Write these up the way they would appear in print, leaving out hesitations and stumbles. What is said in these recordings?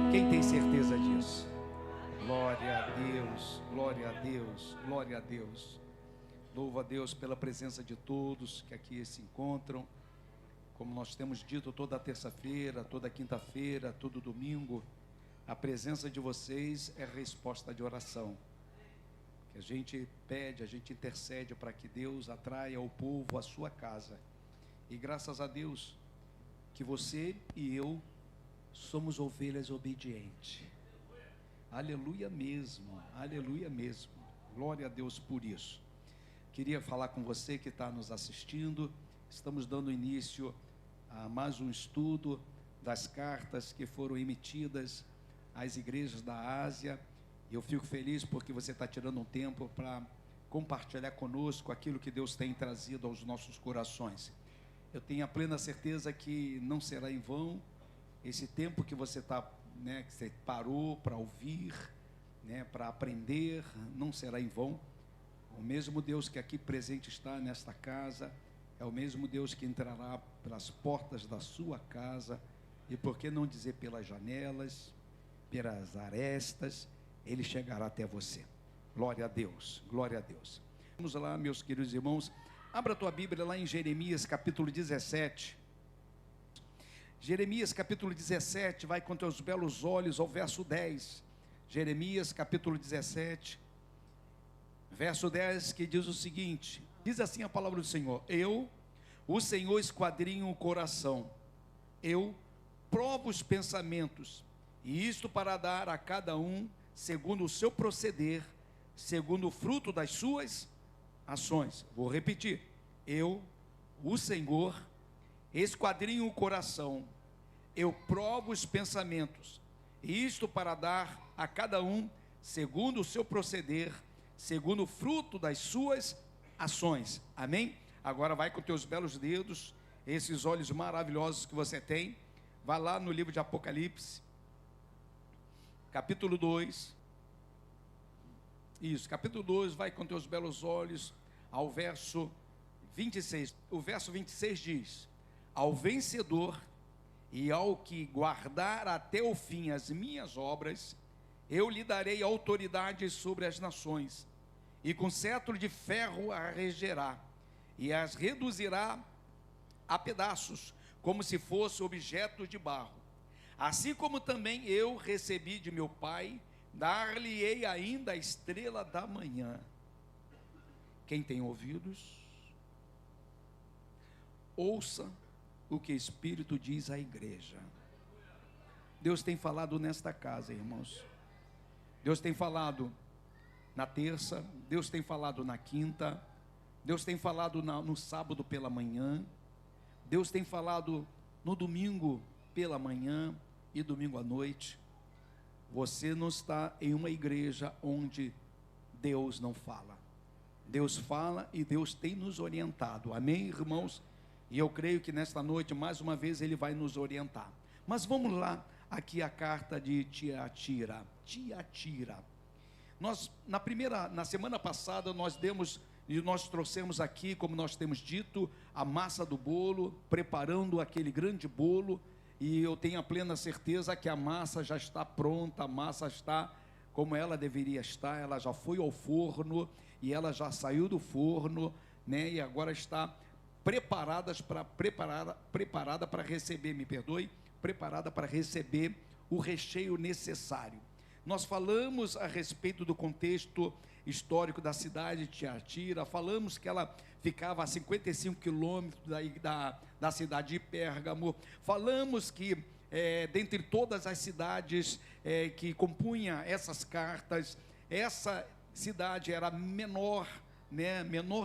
Quem tem certeza disso? Glória a Deus, glória a Deus, glória a Deus. Louvo a Deus pela presença de todos que aqui se encontram. Como nós temos dito toda terça-feira, toda quinta-feira, todo domingo, a presença de vocês é resposta de oração. Que a gente pede, a gente intercede para que Deus atraia o povo à sua casa. E graças a Deus que você e eu somos ovelhas obedientes. Aleluia mesmo, aleluia mesmo. Glória a Deus por isso. Queria falar com você que está nos assistindo. Estamos dando início a mais um estudo das cartas que foram emitidas às igrejas da Ásia. E eu fico feliz porque você está tirando um tempo para compartilhar conosco aquilo que Deus tem trazido aos nossos corações. Eu tenho a plena certeza que não será em vão esse tempo que você está, que você parou para ouvir, para aprender, não será em vão. O mesmo Deus que aqui presente está nesta casa, é o mesmo Deus que entrará pelas portas da sua casa, e por que não dizer pelas janelas, pelas arestas, Ele chegará até você. Glória a Deus, glória a Deus. Vamos lá, meus queridos irmãos, abra a tua Bíblia lá em Jeremias capítulo 17. Jeremias capítulo 17, vai com teus belos olhos ao verso 10. Jeremias capítulo 17, verso 10, que diz o seguinte: diz assim a palavra do Senhor: eu, o Senhor, esquadrinho o coração, eu provo os pensamentos, e isto para dar a cada um segundo o seu proceder, segundo o fruto das suas ações. Vou repetir: eu, o Senhor, esquadrinho o coração, eu provo os pensamentos, e isto para dar a cada um segundo o seu proceder, segundo o fruto das suas ações. Amém? Agora vai com teus belos dedos, esses olhos maravilhosos que você tem, vai lá no livro de Apocalipse, capítulo 2, isso, capítulo 2, vai com teus belos olhos ao verso 26, o verso 26 diz: ao vencedor e ao que guardar até o fim as minhas obras, eu lhe darei autoridade sobre as nações, e com cetro de ferro a regerá, e as reduzirá a pedaços, como se fosse objeto de barro. Assim como também eu recebi de meu Pai, dar-lhe-ei ainda a estrela da manhã. Quem tem ouvidos, ouça o que o Espírito diz à igreja. Deus tem falado nesta casa, irmãos. Deus tem falado na terça, Deus tem falado na quinta, Deus tem falado no sábado pela manhã, Deus tem falado no domingo pela manhã e domingo à noite. Você não está em uma igreja onde Deus não fala. Deus fala e Deus tem nos orientado. Amém, irmãos? E eu creio que nesta noite, mais uma vez, Ele vai nos orientar. Mas vamos lá, aqui a carta de Tiatira. Na semana passada, nós trouxemos aqui, como nós temos dito, a massa do bolo, preparando aquele grande bolo, e eu tenho a plena certeza que a massa já está pronta, a massa está como ela deveria estar, ela já foi ao forno, e ela já saiu do forno, e agora está preparada para receber, preparada para receber o recheio necessário. Nós falamos a respeito do contexto histórico da cidade de Tiatira, falamos que ela ficava a 55 quilômetros da cidade de Pérgamo, falamos que dentre todas as cidades que compunham essas cartas, essa cidade era menor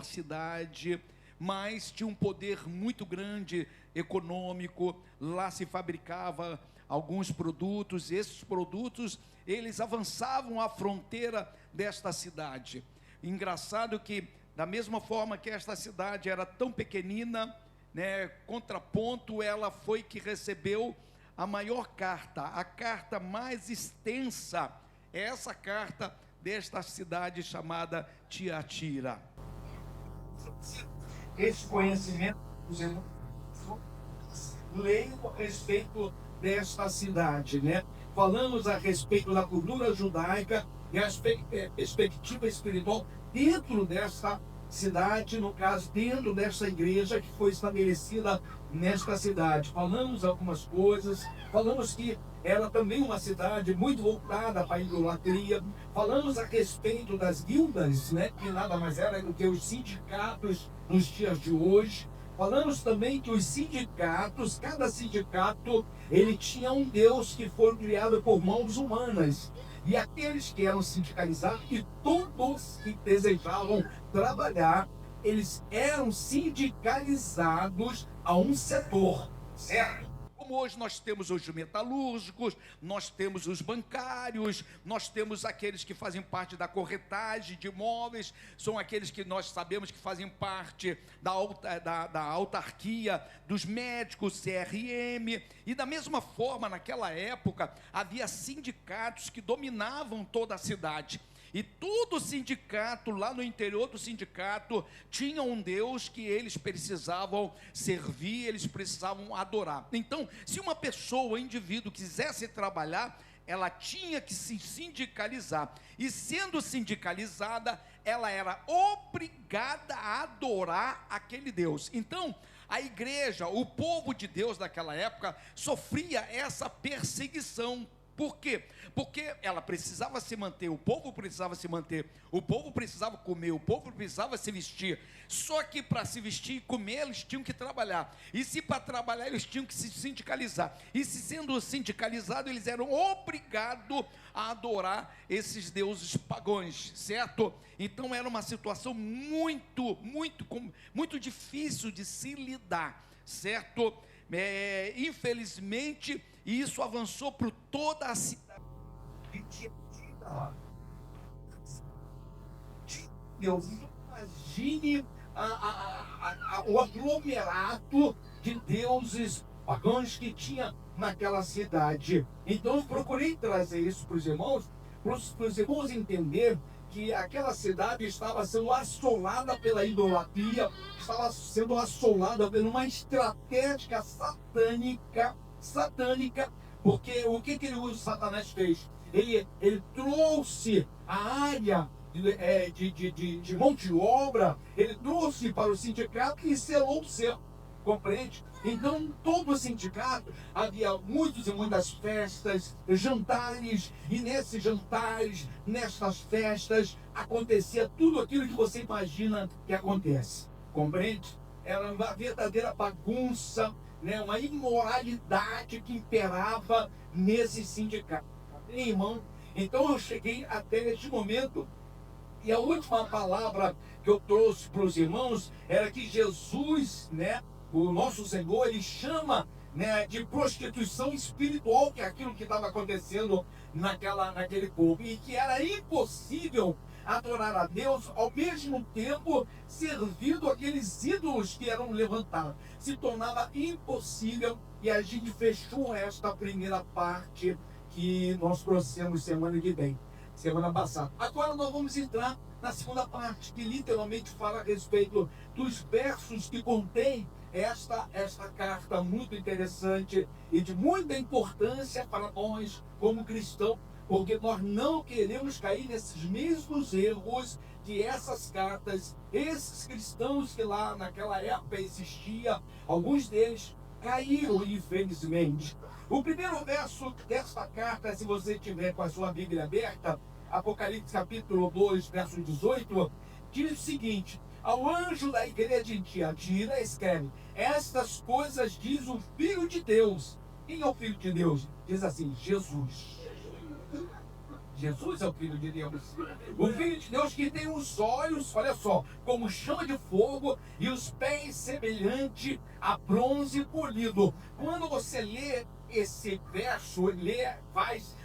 cidade, mas tinha um poder muito grande econômico. Lá se fabricava alguns produtos, e esses produtos, eles avançavam a fronteira desta cidade. Engraçado que, da mesma forma que esta cidade era tão pequenina, contraponto, ela foi que recebeu a maior carta, a carta mais extensa, é essa carta desta cidade chamada Tiatira. Esse conhecimento, os irmãos, leiam a respeito desta cidade, né? Falamos a respeito da cultura judaica e a perspectiva espiritual dentro desta cidade, no caso, dentro desta igreja que foi estabelecida nesta cidade. Falamos algumas coisas, falamos que era também uma cidade muito voltada para a idolatria. Falamos a respeito das guildas, né, que nada mais era do que os sindicatos nos dias de hoje. Falamos também que os sindicatos, cada sindicato, ele tinha um Deus que foi criado por mãos humanas. E aqueles que eram sindicalizados, e todos que desejavam trabalhar, eles eram sindicalizados a um setor, certo? Como hoje nós temos os metalúrgicos, nós temos os bancários, nós temos aqueles que fazem parte da corretagem de imóveis, são aqueles que nós sabemos que fazem parte da autarquia dos médicos, CRM, e da mesma forma, naquela época, havia sindicatos que dominavam toda a cidade. E todo sindicato, lá no interior do sindicato, tinha um Deus que eles precisavam servir, eles precisavam adorar. Então, se uma pessoa, um indivíduo, quisesse trabalhar, ela tinha que se sindicalizar. E sendo sindicalizada, ela era obrigada a adorar aquele Deus. Então, a igreja, o povo de Deus daquela época, sofria essa perseguição. Por quê? Porque ela precisava se manter, o povo precisava se manter, o povo precisava comer, o povo precisava se vestir. Só que para se vestir e comer, eles tinham que trabalhar. E se para trabalhar, eles tinham que se sindicalizar. E se sendo sindicalizados, eles eram obrigados a adorar esses deuses pagãos, certo? Então era uma situação muito difícil de se lidar, certo? Infelizmente, e isso avançou por toda a cidade. Deus, imagine o aglomerado de deuses pagãos que tinha naquela cidade. Então eu procurei trazer isso para os irmãos entenderem que aquela cidade estava sendo assolada pela idolatria, estava sendo assolada por uma estratégia satânica, porque o que o Satanás fez? Ele trouxe a área de mão de obra, ele trouxe para o sindicato e selou o cerco, compreende? Então, todo o sindicato, havia muitas e muitas festas, jantares, e nesses jantares, nessas festas, acontecia tudo aquilo que você imagina que acontece, compreende? Era uma verdadeira bagunça, né, uma imoralidade que imperava nesse sindicato. Bem, irmão? Então eu cheguei até este momento, e a última palavra que eu trouxe para os irmãos era que Jesus, né, o nosso Senhor, ele chama, né, de prostituição espiritual, que é aquilo que estava acontecendo naquele povo, e que era impossível adorar a Deus, ao mesmo tempo servindo aqueles ídolos que eram levantados. Se tornava impossível, e a gente fechou esta primeira parte que nós trouxemos semana passada. Agora nós vamos entrar na segunda parte, que literalmente fala a respeito dos versos que contém esta carta muito interessante e de muita importância para nós como cristãos, porque nós não queremos cair nesses mesmos erros que essas cartas, esses cristãos que lá naquela época existiam, alguns deles caíram, infelizmente. O primeiro verso desta carta, se você tiver com a sua Bíblia aberta, Apocalipse capítulo 2, verso 18, diz o seguinte: ao anjo da igreja em Tiatira escreve: estas coisas diz o Filho de Deus. Quem é o Filho de Deus? Diz assim: Jesus. Jesus é o Filho de Deus. O Filho de Deus que tem os olhos, olha só, como chama de fogo e os pés semelhante a bronze polido. Quando você lê esse verso,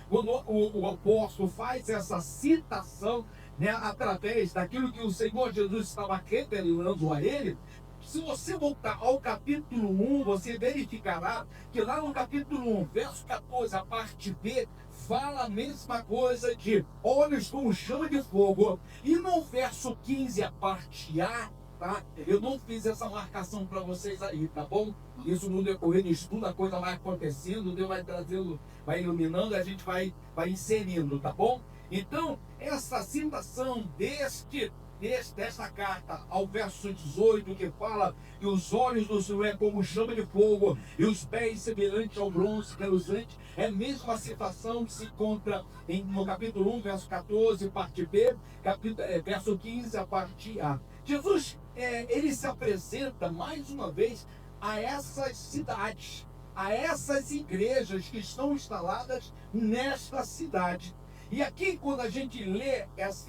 quando o apóstolo faz essa citação, né, através daquilo que o Senhor Jesus estava revelando a ele, se você voltar ao capítulo 1, você verificará que lá no capítulo 1, verso 14, a parte B, fala a mesma coisa de olhos como chama de fogo. E no verso 15, a parte A, tá? Eu não fiz essa marcação para vocês aí, tá bom? Isso no decorrer do estudo, a coisa vai acontecendo, Deus vai trazendo, vai iluminando, a gente vai inserindo, tá bom? Então, essa citação desta carta ao verso 18, que fala que os olhos do Senhor é como chama de fogo e os pés semelhantes ao bronze reluzente, é a mesma citação que se encontra no capítulo 1, verso 14, parte B, verso 15, a parte A. Jesus, ele se apresenta mais uma vez a essas cidades, a essas igrejas que estão instaladas nesta cidade. E aqui, quando a gente lê as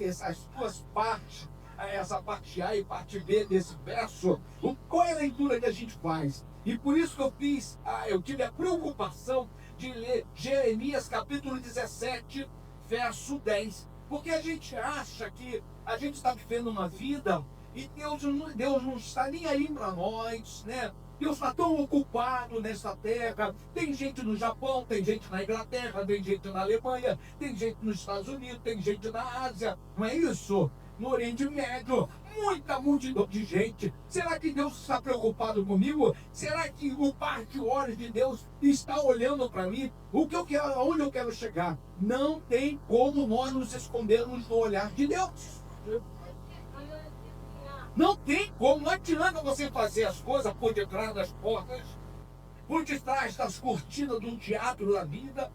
duas partes, essa parte A e parte B desse verso, qual é a leitura que a gente faz? E por isso que eu tive a preocupação de ler Jeremias capítulo 17, verso 10. Porque a gente acha que a gente está vivendo uma vida e Deus não está nem aí para nós, né? Deus está tão ocupado nesta terra. Tem gente no Japão, tem gente na Inglaterra, tem gente na Alemanha, tem gente nos Estados Unidos, tem gente na Ásia. Não é isso? No Oriente Médio, muita multidão de gente. Será que Deus está preocupado comigo? Será que o par de olhos de Deus está olhando para mim? Aonde eu quero chegar? Não tem como nós nos escondermos no olhar de Deus. Não tem como, não adianta você fazer as coisas por detrás das portas, por detrás das cortinas do teatro da vida.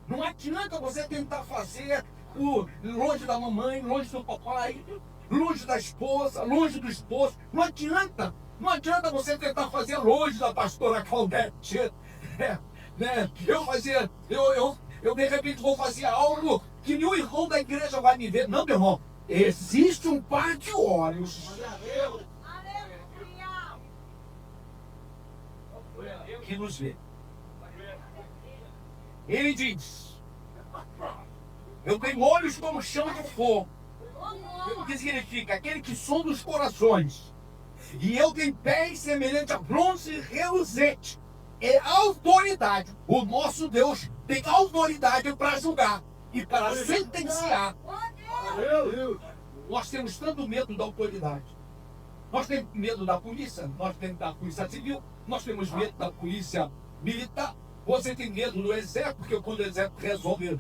Não adianta você tentar fazer longe da mamãe, longe do papai, longe da esposa, longe do esposo. Não adianta. Não adianta você tentar fazer longe da pastora Claudete. Né? Eu de repente vou fazer algo que nenhum irmão da igreja vai me ver. Não, meu irmão. Existe um par de olhos que nos vê. Ele diz: eu tenho olhos como chama de fogo. O que significa? Aquele que sonda os corações. E eu tenho pés semelhantes a bronze reluzente. É autoridade. O nosso Deus tem autoridade para julgar e para sentenciar. Nós temos tanto medo da autoridade. Nós temos medo da polícia, nós temos da polícia civil, nós temos medo da polícia militar. Você tem medo do exército, porque quando o exército resolveu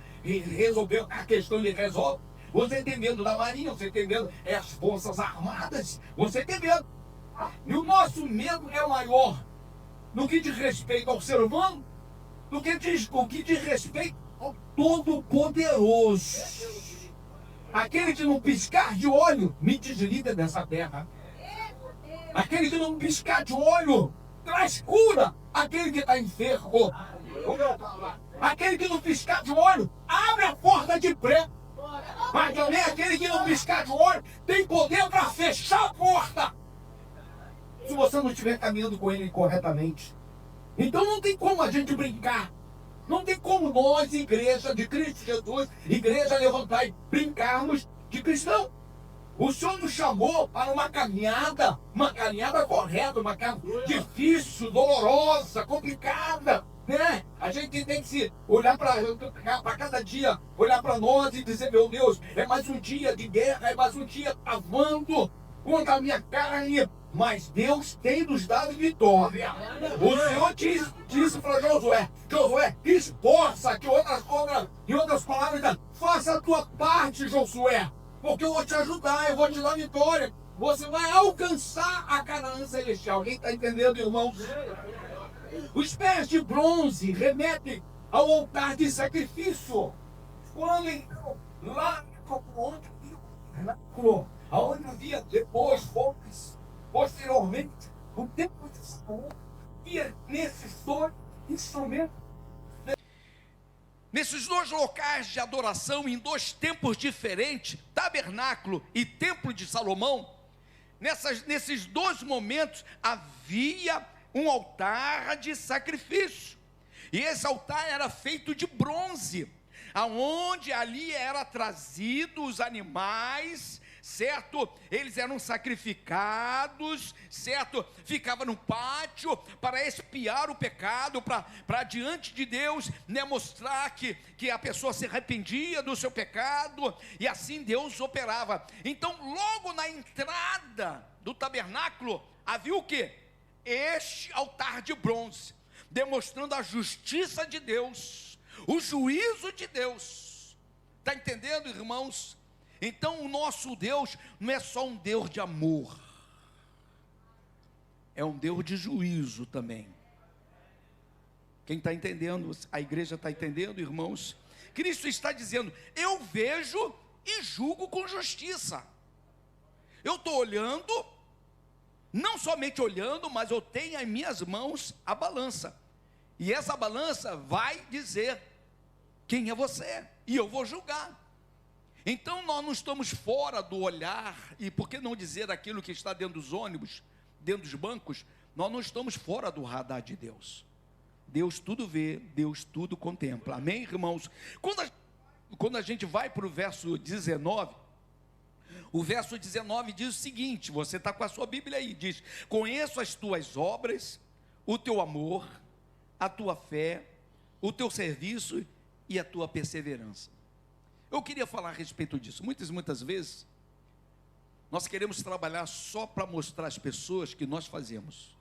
a questão, ele resolve. Você tem medo da marinha, você tem medo das forças armadas, você tem medo. E o nosso medo é maior no que diz respeito ao ser humano, do que diz respeito ao Todo-Poderoso. Aquele que não piscar de olho me desliga dessa terra. Aquele que não piscar de olho traz cura. Aquele que está enfermo. Aquele que não piscar de olho abre a porta de pré. Mas também aquele que não piscar de olho tem poder para fechar a porta. Se você não estiver caminhando com ele corretamente. Então não tem como a gente brincar. Não tem como nós, igreja de Cristo Jesus, igreja levantar e brincarmos de cristão. O Senhor nos chamou para uma caminhada correta, uma caminhada difícil, dolorosa, complicada, né? A gente tem que se olhar para cada dia, olhar para nós e dizer: meu Deus, é mais um dia de guerra, é mais um dia travando contra a minha carne. Mas Deus tem nos dado vitória. O Senhor disse para Josué, esforça, que em outras palavras, faça a tua parte, Josué, porque eu vou te ajudar, eu vou te dar vitória. Você vai alcançar a Canaã celestial. Alguém está entendendo, irmãos? Os pés de bronze remetem ao altar de sacrifício. Quando então, lá onde havia depois posteriormente, o tempo de Saul, via nesses dois instrumentos. Nesses dois locais de adoração, em dois templos diferentes, tabernáculo e templo de Salomão, nesses dois momentos havia um altar de sacrifício. E esse altar era feito de bronze, aonde ali era trazido os animais certo? Eles eram sacrificados, certo? Ficava no pátio para expiar o pecado, para diante de Deus, né, mostrar que a pessoa se arrependia do seu pecado, e assim Deus operava. Então, logo na entrada do tabernáculo, havia o quê? Este altar de bronze, demonstrando a justiça de Deus, o juízo de Deus. Está entendendo, irmãos? Então o nosso Deus não é só um Deus de amor, é um Deus de juízo também. Quem está entendendo? A igreja está entendendo, irmãos? Cristo está dizendo: eu vejo e julgo com justiça. Eu estou olhando, não somente olhando, mas eu tenho em minhas mãos a balança, e essa balança vai dizer quem é você, e eu vou julgar. Então nós não estamos fora do olhar, e por que não dizer aquilo que está dentro dos ônibus, dentro dos bancos? Nós não estamos fora do radar de Deus. Deus tudo vê, Deus tudo contempla. Amém, irmãos? Quando a gente vai para o verso 19, o verso 19 diz o seguinte, você está com a sua Bíblia aí, diz: conheço as tuas obras, o teu amor, a tua fé, o teu serviço e a tua perseverança. Eu queria falar a respeito disso. Muitas vezes nós queremos trabalhar só para mostrar às pessoas que nós fazemos.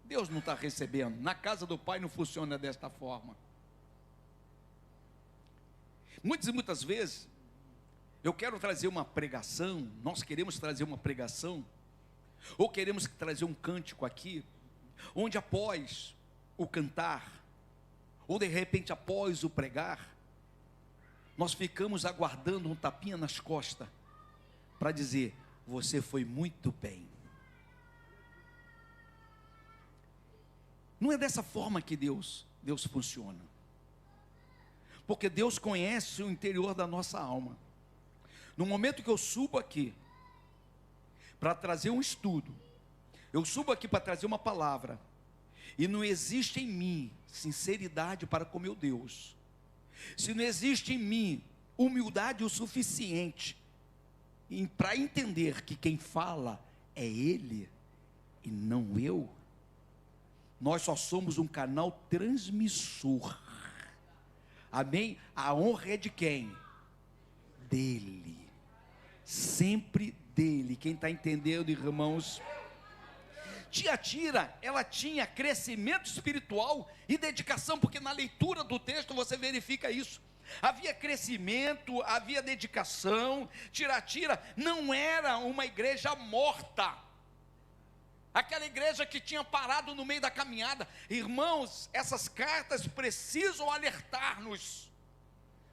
Deus não está recebendo. Na casa do Pai não funciona desta forma. Muitas vezes eu quero trazer uma pregação, nós queremos trazer uma pregação, ou queremos trazer um cântico aqui, onde após o cantar, ou de repente após o pregar, nós ficamos aguardando um tapinha nas costas, para dizer: você foi muito bem. Não é dessa forma que Deus funciona, porque Deus conhece o interior da nossa alma. No momento que eu subo aqui para trazer um estudo, eu subo aqui para trazer uma palavra, e não existe em mim sinceridade para com meu Deus, se não existe em mim humildade o suficiente para entender que quem fala é Ele e não eu, nós só somos um canal transmissor. Amém? A honra é de quem? Dele, sempre dele. Quem está entendendo, irmãos? Tiatira, ela tinha crescimento espiritual e dedicação, porque na leitura do texto você verifica isso. Havia crescimento, havia dedicação. Tiatira não era uma igreja morta, aquela igreja que tinha parado no meio da caminhada. Irmãos, essas cartas precisam alertar-nos.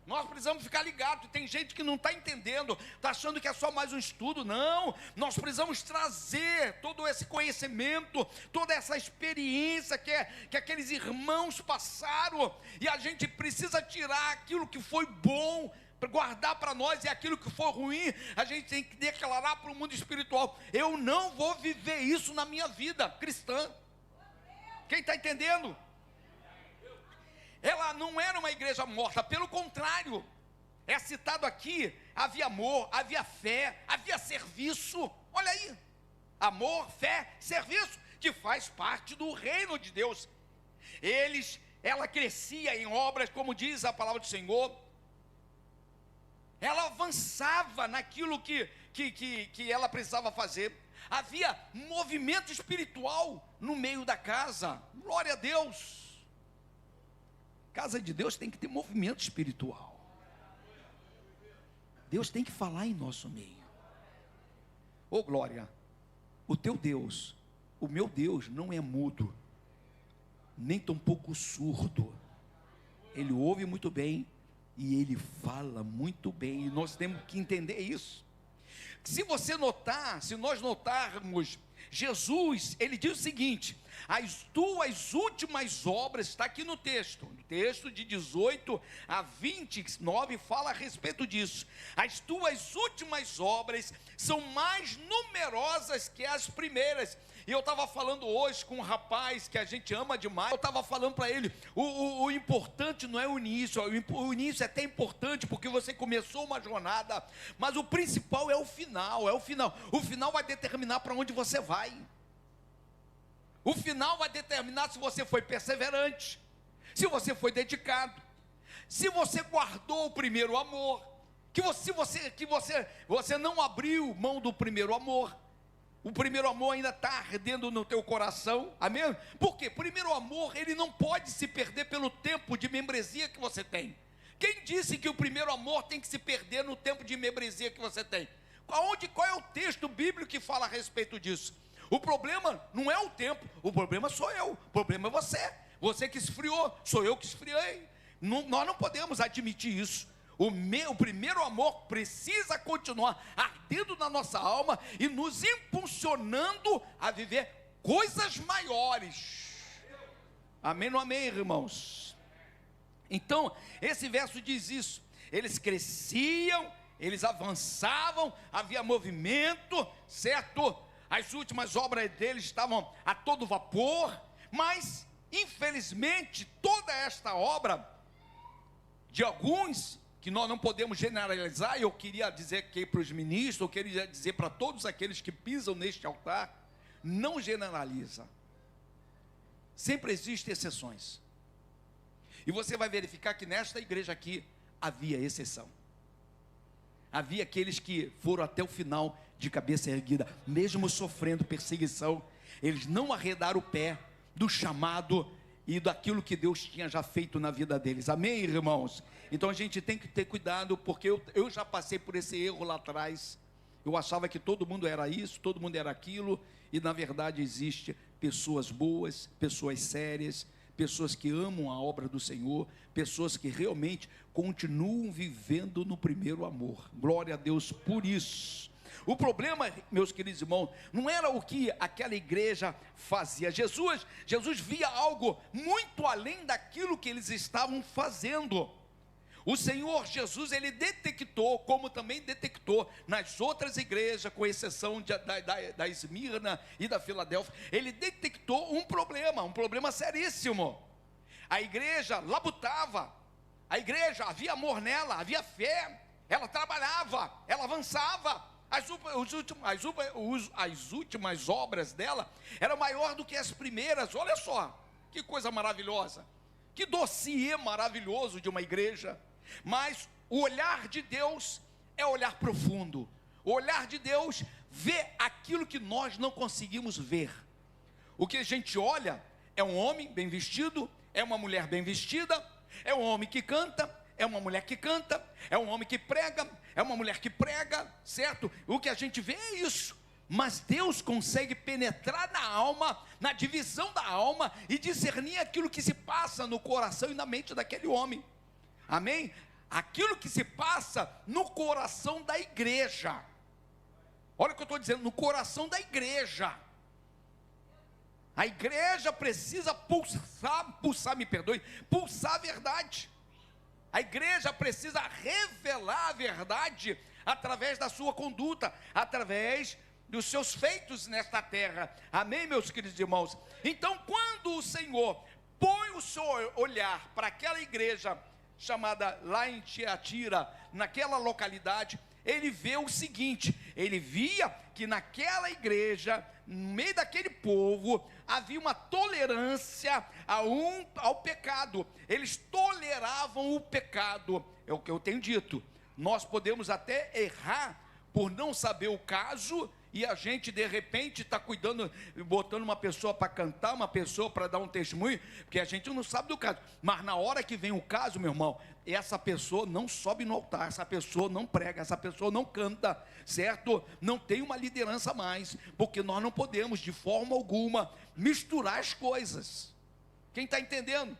Nós precisamos ficar ligados. Tem gente que não está entendendo, está achando que é só mais um estudo. Não, nós precisamos trazer todo esse conhecimento, toda essa experiência que aqueles irmãos passaram, e a gente precisa tirar aquilo que foi bom, guardar para nós, e aquilo que for ruim, a gente tem que declarar para o mundo espiritual: eu não vou viver isso na minha vida cristã. Quem está entendendo? Ela não era uma igreja morta, pelo contrário, é citado aqui: havia amor, havia fé, havia serviço. Olha aí, amor, fé, serviço, que faz parte do reino de Deus. Ela crescia em obras, como diz a palavra do Senhor. Ela avançava naquilo que ela precisava fazer. Havia movimento espiritual no meio da casa. Glória a Deus. Casa de Deus tem que ter movimento espiritual. Deus tem que falar em nosso meio. Ô glória, o teu Deus, o meu Deus não é mudo, nem tampouco surdo. Ele ouve muito bem e Ele fala muito bem, e nós temos que entender isso. Se você notar, se nós notarmos, Jesus, ele diz o seguinte: as tuas últimas obras, está aqui no texto de 18 a 29 fala a respeito disso. As tuas últimas obras são mais numerosas que as primeiras. E eu estava falando hoje com um rapaz que a gente ama demais. Eu estava falando para ele, o importante não é o início. O início é até importante porque você começou uma jornada, mas o principal é o final. O final vai determinar para onde você vai. O final vai determinar se você foi perseverante, se você foi dedicado, se você guardou o primeiro amor, que você não abriu mão do primeiro amor. O primeiro amor ainda está ardendo no teu coração, amém? Porque primeiro amor, ele não pode se perder pelo tempo de membresia que você tem. Quem disse que o primeiro amor tem que se perder no tempo de membresia que você tem? Qual é o texto bíblico que fala a respeito disso? O problema não é o tempo, o problema sou eu, o problema é você que esfriou, sou eu que esfriei. Nós não podemos admitir isso. O primeiro amor precisa continuar ardendo na nossa alma e nos impulsionando a viver coisas maiores. Amém ou não amém, irmãos? Então, esse verso diz isso. Eles cresciam, eles avançavam, havia movimento, certo? As últimas obras deles estavam a todo vapor, mas, infelizmente, toda esta obra de alguns, que nós não podemos generalizar, eu queria dizer aqui para os ministros, eu queria dizer para todos aqueles que pisam neste altar, não generaliza. Sempre existem exceções. E você vai verificar que nesta igreja aqui havia exceção. Havia aqueles que foram até o final de cabeça erguida, mesmo sofrendo perseguição, eles não arredaram o pé do chamado e daquilo que Deus tinha já feito na vida deles. Amém, irmãos? Então a gente tem que ter cuidado, porque eu já passei por esse erro lá atrás. Eu achava que todo mundo era isso, todo mundo era aquilo, e na verdade existe pessoas boas, pessoas sérias, pessoas que amam a obra do Senhor, pessoas que realmente continuam vivendo no primeiro amor. Glória a Deus por isso. O problema, meus queridos irmãos, não era o que aquela igreja fazia. Jesus via algo muito além daquilo que eles estavam fazendo. O Senhor Jesus, ele detectou, como também detectou nas outras igrejas, com exceção da Esmirna e da Filadélfia, ele detectou um problema seríssimo. A igreja labutava, a igreja, havia amor nela, havia fé, ela trabalhava, ela avançava. As últimas obras dela eram maior do que as primeiras. Olha só, que coisa maravilhosa, que dossiê maravilhoso de uma igreja. Mas o olhar de Deus é olhar profundo. O olhar de Deus vê aquilo que nós não conseguimos ver. O que a gente olha é um homem bem vestido, é uma mulher bem vestida, é um homem que canta, é uma mulher que canta, é um homem que prega, é uma mulher que prega, certo? O que a gente vê é isso. Mas Deus consegue penetrar na alma, na divisão da alma, e discernir aquilo que se passa no coração e na mente daquele homem. Amém? Aquilo que se passa no coração da igreja. Olha o que eu estou dizendo, no coração da igreja. A igreja precisa pulsar a verdade. A igreja precisa revelar a verdade através da sua conduta, através dos seus feitos nesta terra. Amém, meus queridos irmãos? Então, quando o Senhor põe o seu olhar para aquela igreja chamada lá em Tiatira, naquela localidade, ele vê o seguinte: ele via que naquela igreja, no meio daquele povo, havia uma tolerância ao pecado. Eles toleravam o pecado. É o que eu tenho dito. Nós podemos até errar por não saber o caso, e a gente de repente está cuidando, botando uma pessoa para cantar, uma pessoa para dar um testemunho, porque a gente não sabe do caso. Mas na hora que vem o caso, meu irmão, essa pessoa não sobe no altar, essa pessoa não prega, essa pessoa não canta, certo? Não tem uma liderança mais, porque nós não podemos de forma alguma misturar as coisas. Quem está entendendo?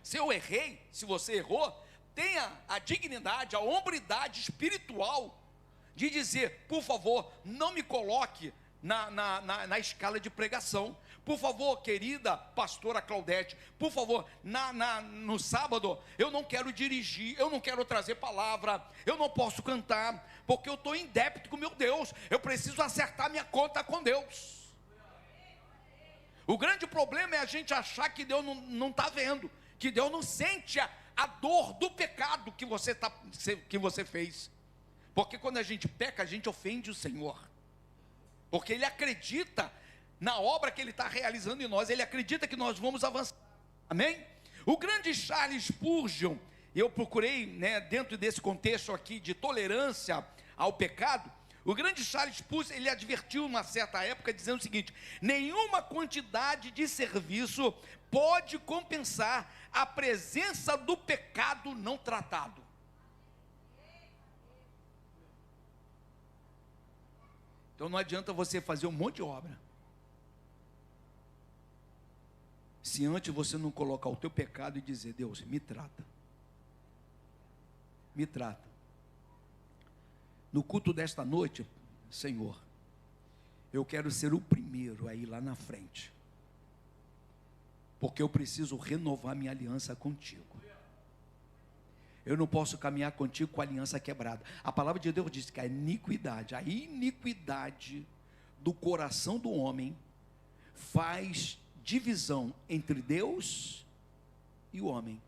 Se eu errei, se você errou, tenha a dignidade, a hombridade espiritual de dizer: por favor, não me coloque na escala de pregação. Por favor, querida pastora Claudete, por favor, no sábado, eu não quero dirigir, eu não quero trazer palavra, eu não posso cantar, porque eu estou em débito com meu Deus, eu preciso acertar minha conta com Deus. O grande problema é a gente achar que Deus não está vendo, que Deus não sente a dor do pecado que você fez. Porque quando a gente peca, a gente ofende o Senhor. Porque Ele acredita na obra que Ele está realizando em nós, Ele acredita que nós vamos avançar. Amém? O grande Charles Spurgeon, eu procurei, dentro desse contexto aqui de tolerância ao pecado, o grande Charles Spurgeon, ele advertiu numa certa época, dizendo o seguinte: nenhuma quantidade de serviço pode compensar a presença do pecado não tratado. Então não adianta você fazer um monte de obra, se antes você não colocar o teu pecado e dizer: Deus, me trata. Me trata. No culto desta noite, Senhor, eu quero ser o primeiro a ir lá na frente, porque eu preciso renovar minha aliança contigo. Eu não posso caminhar contigo com a aliança quebrada. A palavra de Deus diz que a iniquidade do coração do homem faz divisão entre Deus e o homem.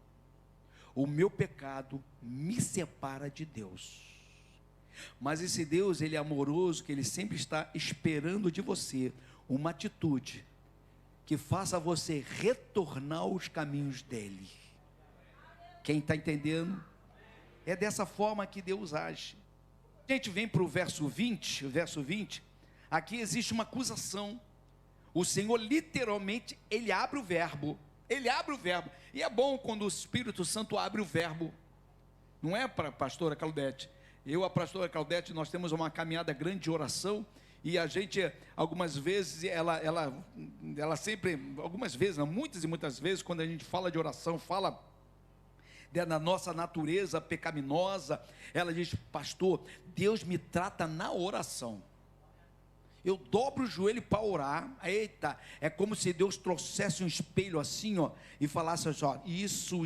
O meu pecado me separa de Deus. Mas esse Deus, Ele é amoroso, que Ele sempre está esperando de você uma atitude que faça você retornar aos caminhos dEle. Quem está entendendo? É dessa forma que Deus age. A gente vem para o verso 20, aqui existe uma acusação. O Senhor literalmente, Ele abre o verbo, e é bom quando o Espírito Santo abre o verbo, não é, para a pastora Claudete? A pastora Claudete, nós temos uma caminhada grande de oração, e a gente, algumas vezes, ela sempre, muitas e muitas vezes, quando a gente fala de oração, fala da nossa natureza pecaminosa, ela diz: pastor, Deus me trata na oração. Eu dobro o joelho para orar, eita, é como se Deus trouxesse um espelho assim, ó, e falasse assim: ó, isso.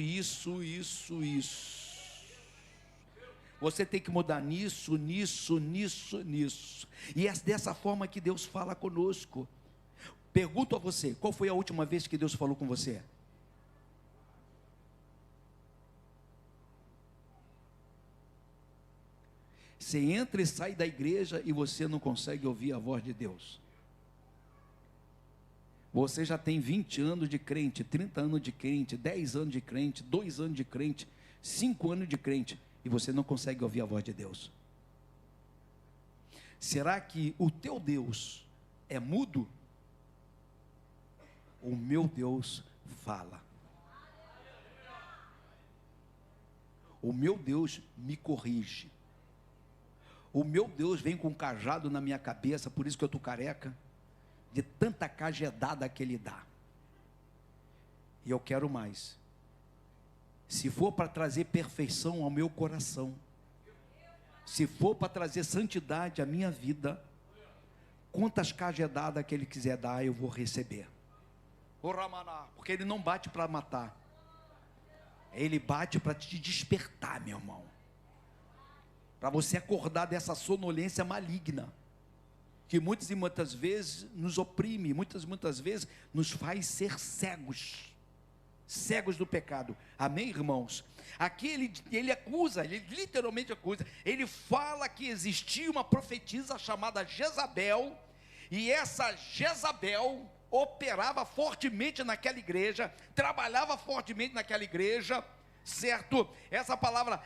Você tem que mudar nisso. E é dessa forma que Deus fala conosco. Pergunto a você: qual foi a última vez que Deus falou com você? Você entra e sai da igreja e você não consegue ouvir a voz de Deus. Você já tem 20 anos de crente, 30 anos de crente, 10 anos de crente, 2 anos de crente, 5 anos de crente, e você não consegue ouvir a voz de Deus. Será que o teu Deus é mudo? O meu Deus fala. O meu Deus me corrige. O meu Deus vem com um cajado na minha cabeça, por isso que eu estou careca, de tanta cajedada que Ele dá. E eu quero mais. Se for para trazer perfeição ao meu coração, se for para trazer santidade à minha vida, quantas cajedadas que Ele quiser dar, eu vou receber. Porque Ele não bate para matar, Ele bate para te despertar, meu irmão, para você acordar dessa sonolência maligna, que muitas e muitas vezes nos oprime, muitas vezes nos faz ser cegos do pecado. Amém, irmãos? Aqui ele acusa, ele literalmente acusa, ele fala que existia uma profetisa chamada Jezabel, e essa Jezabel operava fortemente naquela igreja, trabalhava fortemente naquela igreja, certo? Essa palavra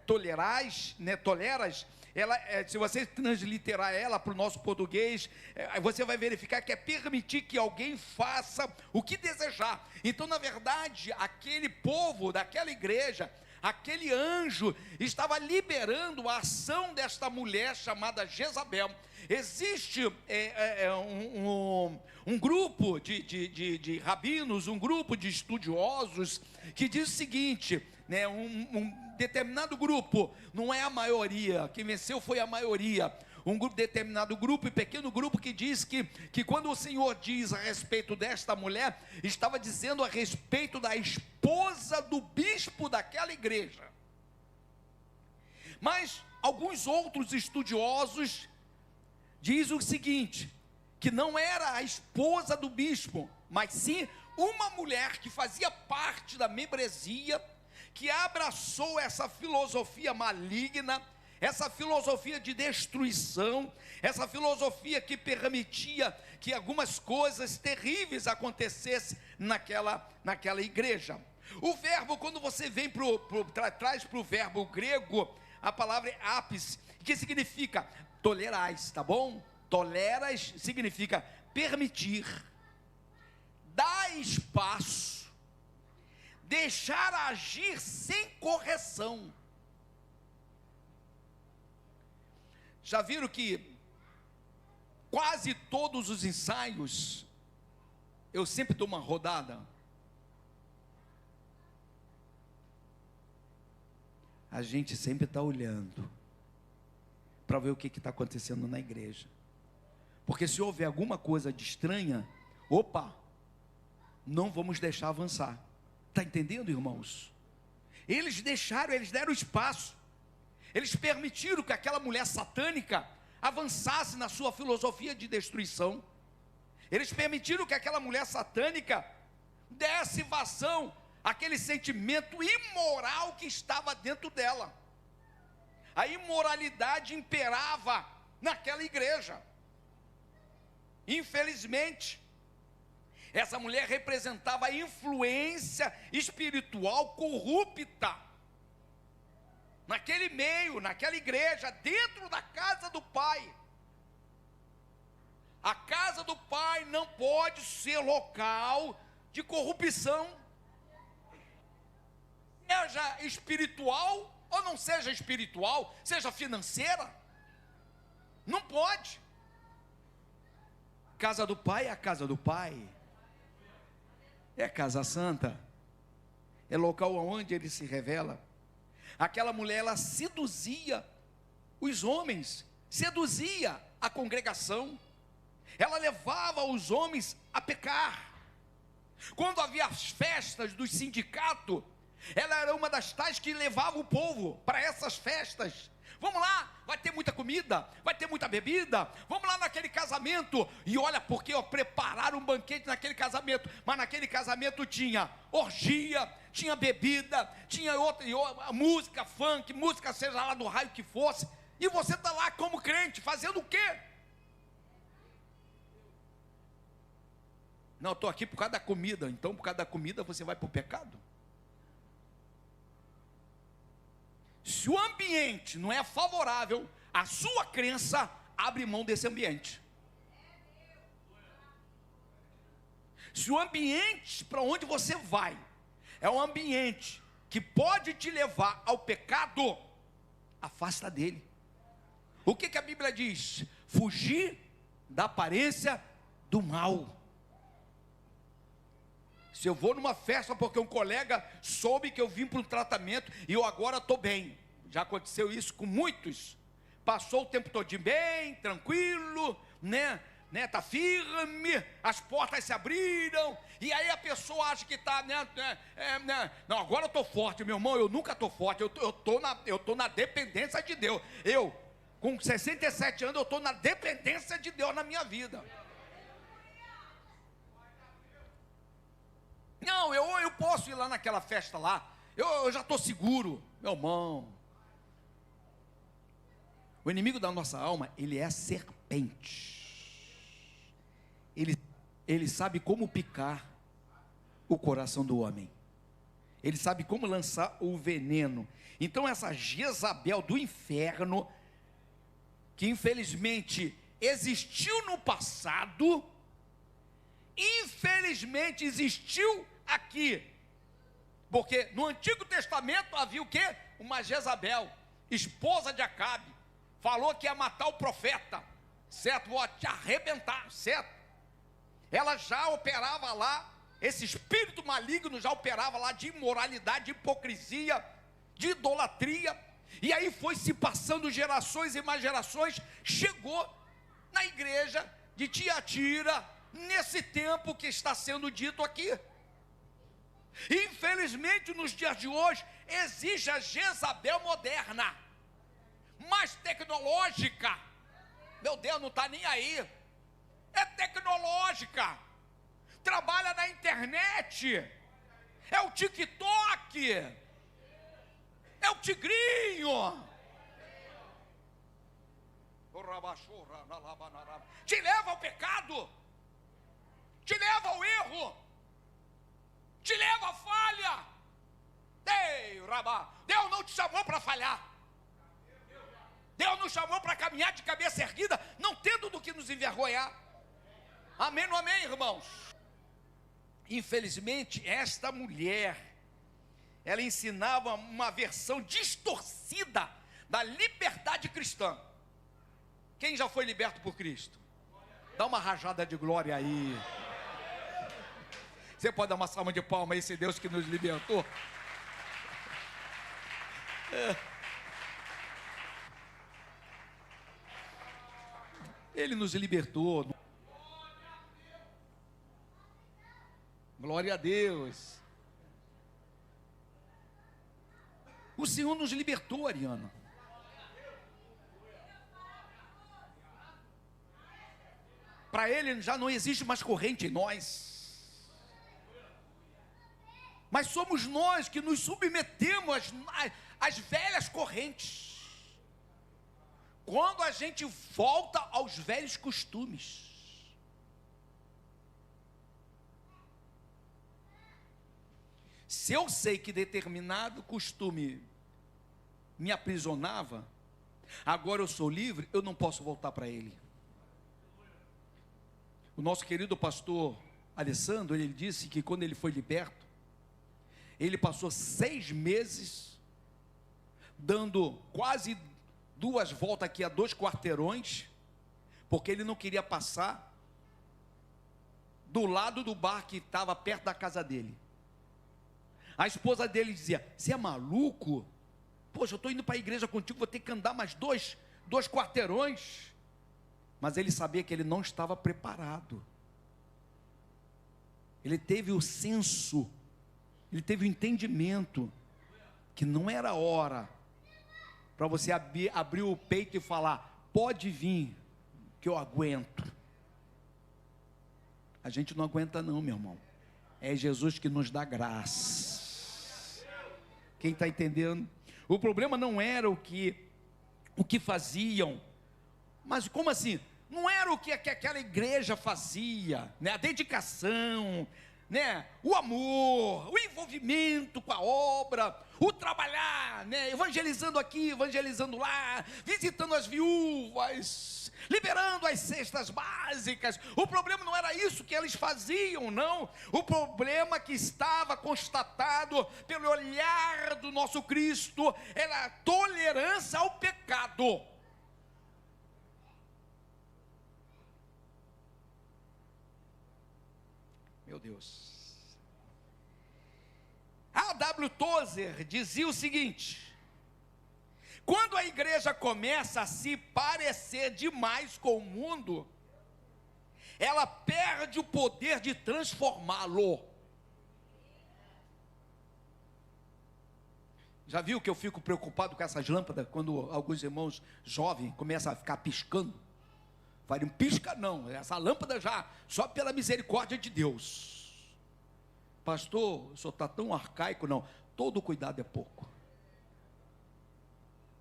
tolerais, ela, se você transliterar ela para o nosso português, você vai verificar que é permitir que alguém faça o que desejar. Então, na verdade, aquele povo daquela igreja, aquele anjo estava liberando a ação desta mulher chamada Jezabel. Existe um grupo de rabinos, um grupo de estudiosos que diz o seguinte, um determinado grupo, não é a maioria, quem venceu foi a maioria, determinado grupo e pequeno grupo que diz que quando o Senhor diz a respeito desta mulher, estava dizendo a respeito da esposa do bispo daquela igreja. Mas alguns outros estudiosos dizem o seguinte, que não era a esposa do bispo, mas sim uma mulher que fazia parte da membresia, que abraçou essa filosofia maligna, essa filosofia de destruição, essa filosofia que permitia que algumas coisas terríveis acontecessem naquela igreja. O verbo, quando você vem traz para o verbo grego, a palavra é ápice, que significa tolerais, tá bom? Toleras significa permitir, dar espaço, deixar agir sem correção. Já viram que quase todos os ensaios, eu sempre dou uma rodada? A gente sempre está olhando para ver o que está acontecendo na igreja. Porque se houver alguma coisa de estranha, opa, não vamos deixar avançar. Está entendendo, irmãos? Eles deram espaço. Eles permitiram que aquela mulher satânica avançasse na sua filosofia de destruição. Eles permitiram que aquela mulher satânica desse vazão àquele sentimento imoral que estava dentro dela. A imoralidade imperava naquela igreja. Infelizmente, essa mulher representava a influência espiritual corrupta naquele meio, naquela igreja, dentro da casa do Pai. A casa do Pai não pode ser local de corrupção, seja espiritual ou não seja espiritual, seja financeira, não pode. Casa do Pai é a casa do Pai, é casa santa, é local onde Ele se revela. Aquela mulher, ela seduzia os homens, seduzia a congregação, ela levava os homens a pecar. Quando havia as festas do sindicato, ela era uma das tais que levava o povo para essas festas. Vamos lá, vai ter muita comida, vai ter muita bebida, vamos lá naquele casamento. E olha, porque prepararam um banquete naquele casamento, mas naquele casamento tinha orgia, tinha bebida, tinha outra música, funk, música seja lá do raio que fosse. E você está lá como crente, fazendo o quê? Não, estou aqui por causa da comida. Então por causa da comida você vai para o pecado? Se o ambiente não é favorável, a sua crença abre mão desse ambiente. Se o ambiente para onde você vai é um ambiente que pode te levar ao pecado, afasta dele. O que a Bíblia diz? Fugir da aparência do mal. Se eu vou numa festa porque um colega soube que eu vim para um tratamento e eu agora estou bem. Já aconteceu isso com muitos. Passou o tempo todo bem, tranquilo, né? Tá firme, as portas se abriram, e aí a pessoa acha que está, não, agora eu estou forte, meu irmão, eu nunca estou forte, eu estou na dependência de Deus. Eu, com 67 anos, eu estou na dependência de Deus na minha vida. Não, eu posso ir lá naquela festa lá, eu já estou seguro, meu irmão. O inimigo da nossa alma, ele é a serpente. Ele sabe como picar o coração do homem. Ele sabe como lançar o veneno. Então essa Jezabel do inferno, que infelizmente existiu no passado, infelizmente existiu aqui. Porque no Antigo Testamento havia o quê? Uma Jezabel, esposa de Acabe, falou que ia matar o profeta, certo? Vou te arrebentar, certo? Ela já operava lá, esse espírito maligno já operava lá de imoralidade, de hipocrisia, de idolatria. E aí foi se passando gerações e mais gerações, chegou na igreja de Tiatira, nesse tempo que está sendo dito aqui. Infelizmente nos dias de hoje existe a Jezabel moderna, mais tecnológica. Meu Deus, não está nem aí. é tecnológica, trabalha na internet, é o TikTok, é o tigrinho. Te leva ao pecado, te leva ao erro, te leva à falha. Deus não te chamou para falhar. Deus nos chamou para caminhar de cabeça erguida, não tendo do que nos envergonhar. Amém, não amém, irmãos? Infelizmente, esta mulher, ela ensinava uma versão distorcida da liberdade cristã. Quem já foi liberto por Cristo? Dá uma rajada de glória aí. Você pode dar uma salva de palmas a esse Deus que nos libertou? Ele nos libertou. Glória a Deus. O Senhor nos libertou, Ariana. Para Ele já não existe mais corrente em nós. Mas somos nós que nos submetemos às velhas correntes. Quando a gente volta aos velhos costumes. Se eu sei que determinado costume me aprisionava, agora eu sou livre, eu não posso voltar para ele. O nosso querido pastor Alessandro, ele disse que quando ele foi liberto, ele passou 6 meses dando quase 2 voltas aqui a 2 quarteirões, porque ele não queria passar do lado do bar que estava perto da casa dele. A esposa dele dizia: você é maluco? Poxa, eu estou indo para a igreja contigo, vou ter que andar mais 2 quarteirões. Mas ele sabia que ele não estava preparado. Ele teve o senso, ele teve o entendimento que não era hora para você abrir o peito e falar: pode vir, que eu aguento. A gente não aguenta não, meu irmão. É Jesus que nos dá graça. Quem está entendendo? O problema não era o que faziam, mas como assim? Não era o que aquela igreja fazia, né? A dedicação, né? O amor, o envolvimento com a obra, o trabalhar, né? Evangelizando aqui, evangelizando lá, visitando as viúvas, liberando as cestas básicas. O problema não era isso que eles faziam, não. O problema que estava constatado pelo olhar do nosso Cristo era a tolerância ao pecado. Meu Deus. A W. Tozer dizia o seguinte: quando a igreja começa a se parecer demais com o mundo, ela perde o poder de transformá-lo. Já viu que eu fico preocupado com essas lâmpadas quando alguns irmãos jovens começam a ficar piscando? Falei, pisca não, essa lâmpada já, só pela misericórdia de Deus. Pastor, o senhor está tão arcaico, não. Todo cuidado é pouco.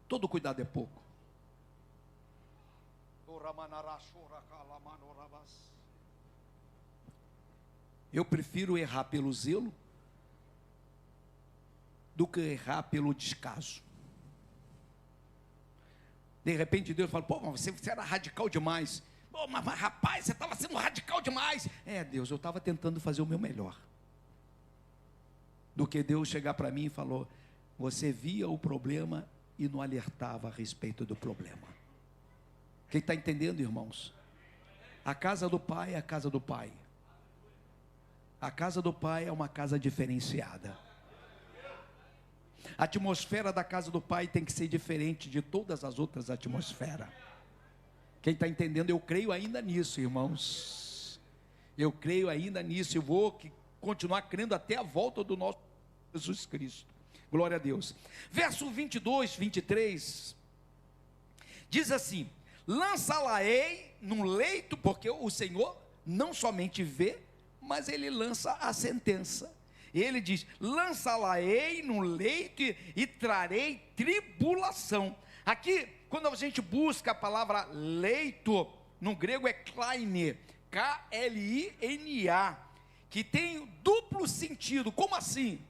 Todo cuidado é pouco. Eu prefiro errar pelo zelo do que errar pelo descaso. De repente Deus fala: pô, mas você era radical demais. Pô, mas rapaz, você estava sendo radical demais. Deus, eu estava tentando fazer o meu melhor. Do que Deus chegar para mim e falou: você via o problema e não alertava a respeito do problema. Quem está entendendo, irmãos? A casa do Pai é a casa do Pai. A casa do Pai é uma casa diferenciada. A atmosfera da casa do Pai tem que ser diferente de todas as outras atmosferas. Quem está entendendo? Eu creio ainda nisso, irmãos. Eu creio ainda nisso. Eu vou continuar crendo até a volta do nosso Jesus Cristo. Glória a Deus. Verso 22, 23 diz assim: lançá-la-ei num leito, porque o Senhor não somente vê, mas ele lança a sentença. Ele diz: lançá-la-ei num leito e trarei tribulação. Aqui, quando a gente busca a palavra leito, no grego é kleine, K-L-I-N-A, que tem duplo sentido. Como assim?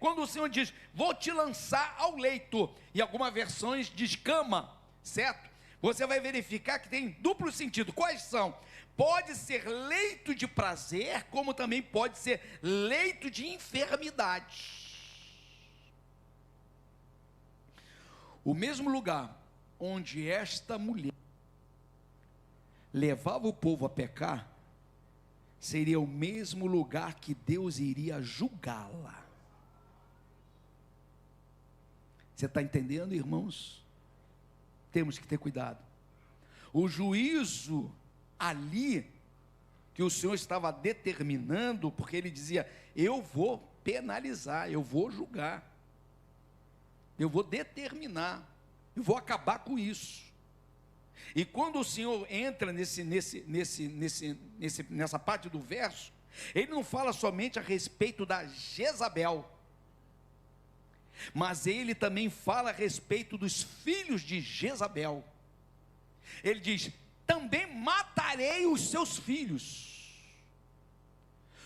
Quando o Senhor diz: vou te lançar ao leito, e algumas versões diz cama, certo? Você vai verificar que tem duplo sentido. Quais são? Pode ser leito de prazer, como também pode ser leito de enfermidade. O mesmo lugar onde esta mulher levava o povo a pecar, seria o mesmo lugar que Deus iria julgá-la. Você está entendendo, irmãos? Temos que ter cuidado. O juízo ali, que o Senhor estava determinando, porque ele dizia: eu vou penalizar, eu vou julgar, eu vou determinar, eu vou acabar com isso. E quando o Senhor entra nessa parte do verso, ele não fala somente a respeito da Jezabel, mas ele também fala a respeito dos filhos de Jezabel. Ele diz: também matarei os seus filhos.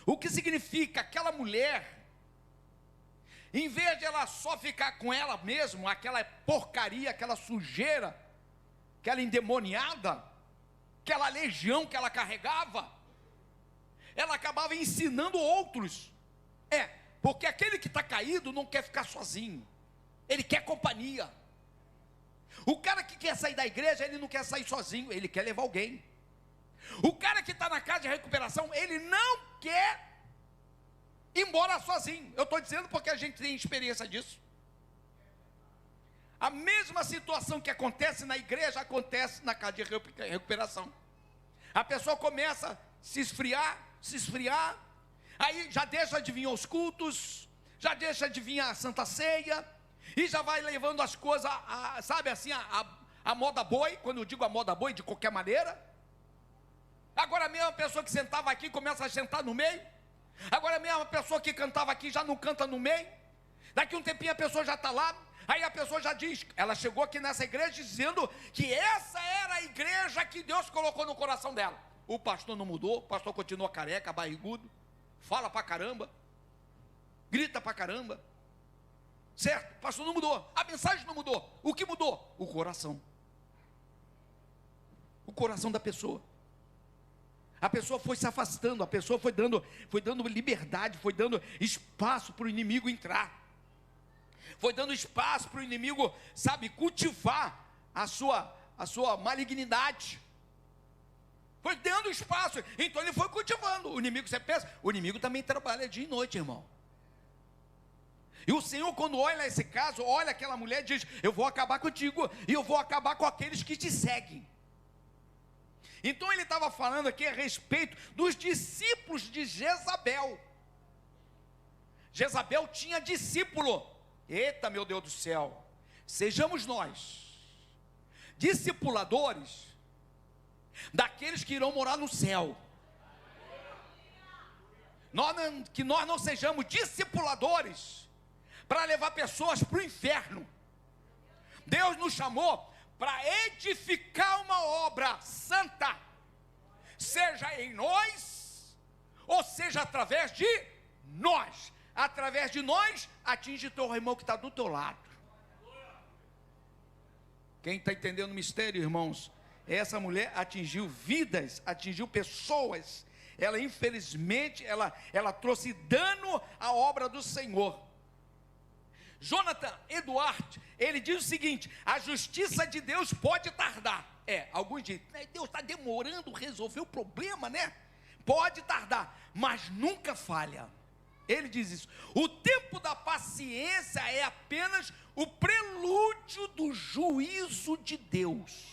O que significa? Aquela mulher, em vez de ela só ficar com ela mesma, aquela porcaria, aquela sujeira, aquela endemoniada, aquela legião que ela carregava, ela acabava ensinando outros. Porque aquele que está caído não quer ficar sozinho, ele quer companhia. O cara que quer sair da igreja, ele não quer sair sozinho, ele quer levar alguém. O cara que está na casa de recuperação, ele não quer ir embora sozinho. Eu estou dizendo porque a gente tem experiência disso. A mesma situação que acontece na igreja, acontece na casa de recuperação. A pessoa começa a se esfriar, aí já deixa de vir aos cultos, já deixa de vir à Santa Ceia, e já vai levando as coisas, sabe assim, a moda boi. Quando eu digo a moda boi, de qualquer maneira. Agora a mesma pessoa que sentava aqui começa a sentar no meio. Agora a mesma pessoa que cantava aqui já não canta no meio. Daqui um tempinho a pessoa já está lá. Aí a pessoa já diz, ela chegou aqui nessa igreja dizendo que essa era a igreja que Deus colocou no coração dela. O pastor não mudou, o pastor continua careca, barrigudo, fala pra caramba, grita pra caramba. Certo? O pastor não mudou, a mensagem não mudou. O que mudou? O coração. O coração da pessoa. A pessoa foi se afastando, a pessoa foi dando liberdade, foi dando espaço para o inimigo entrar. Foi dando espaço para o inimigo, sabe, cultivar a sua malignidade. Foi dando espaço, então ele foi cultivando. O inimigo, você pensa, o inimigo também trabalha dia e noite, irmão. E o Senhor, quando olha esse caso, olha aquela mulher e diz: eu vou acabar contigo, e eu vou acabar com aqueles que te seguem. Então ele estava falando aqui a respeito dos discípulos de Jezabel. Jezabel tinha discípulo. Eita, meu Deus do céu, sejamos nós discipuladores daqueles que irão morar no céu. Que nós não sejamos discipuladores para levar pessoas para o inferno. Deus nos chamou para edificar uma obra santa, seja em nós, ou seja através de nós. Através de nós, atinge teu irmão que está do teu lado. Quem está entendendo o mistério, irmãos? Essa mulher atingiu vidas, atingiu pessoas. Ela, infelizmente, ela trouxe dano à obra do Senhor. Jonathan Edwards, ele diz o seguinte: a justiça de Deus pode tardar. Alguns dizem, Deus está demorando a resolver o problema, né? Pode tardar, mas nunca falha. Ele diz isso: o tempo da paciência é apenas o prelúdio do juízo de Deus.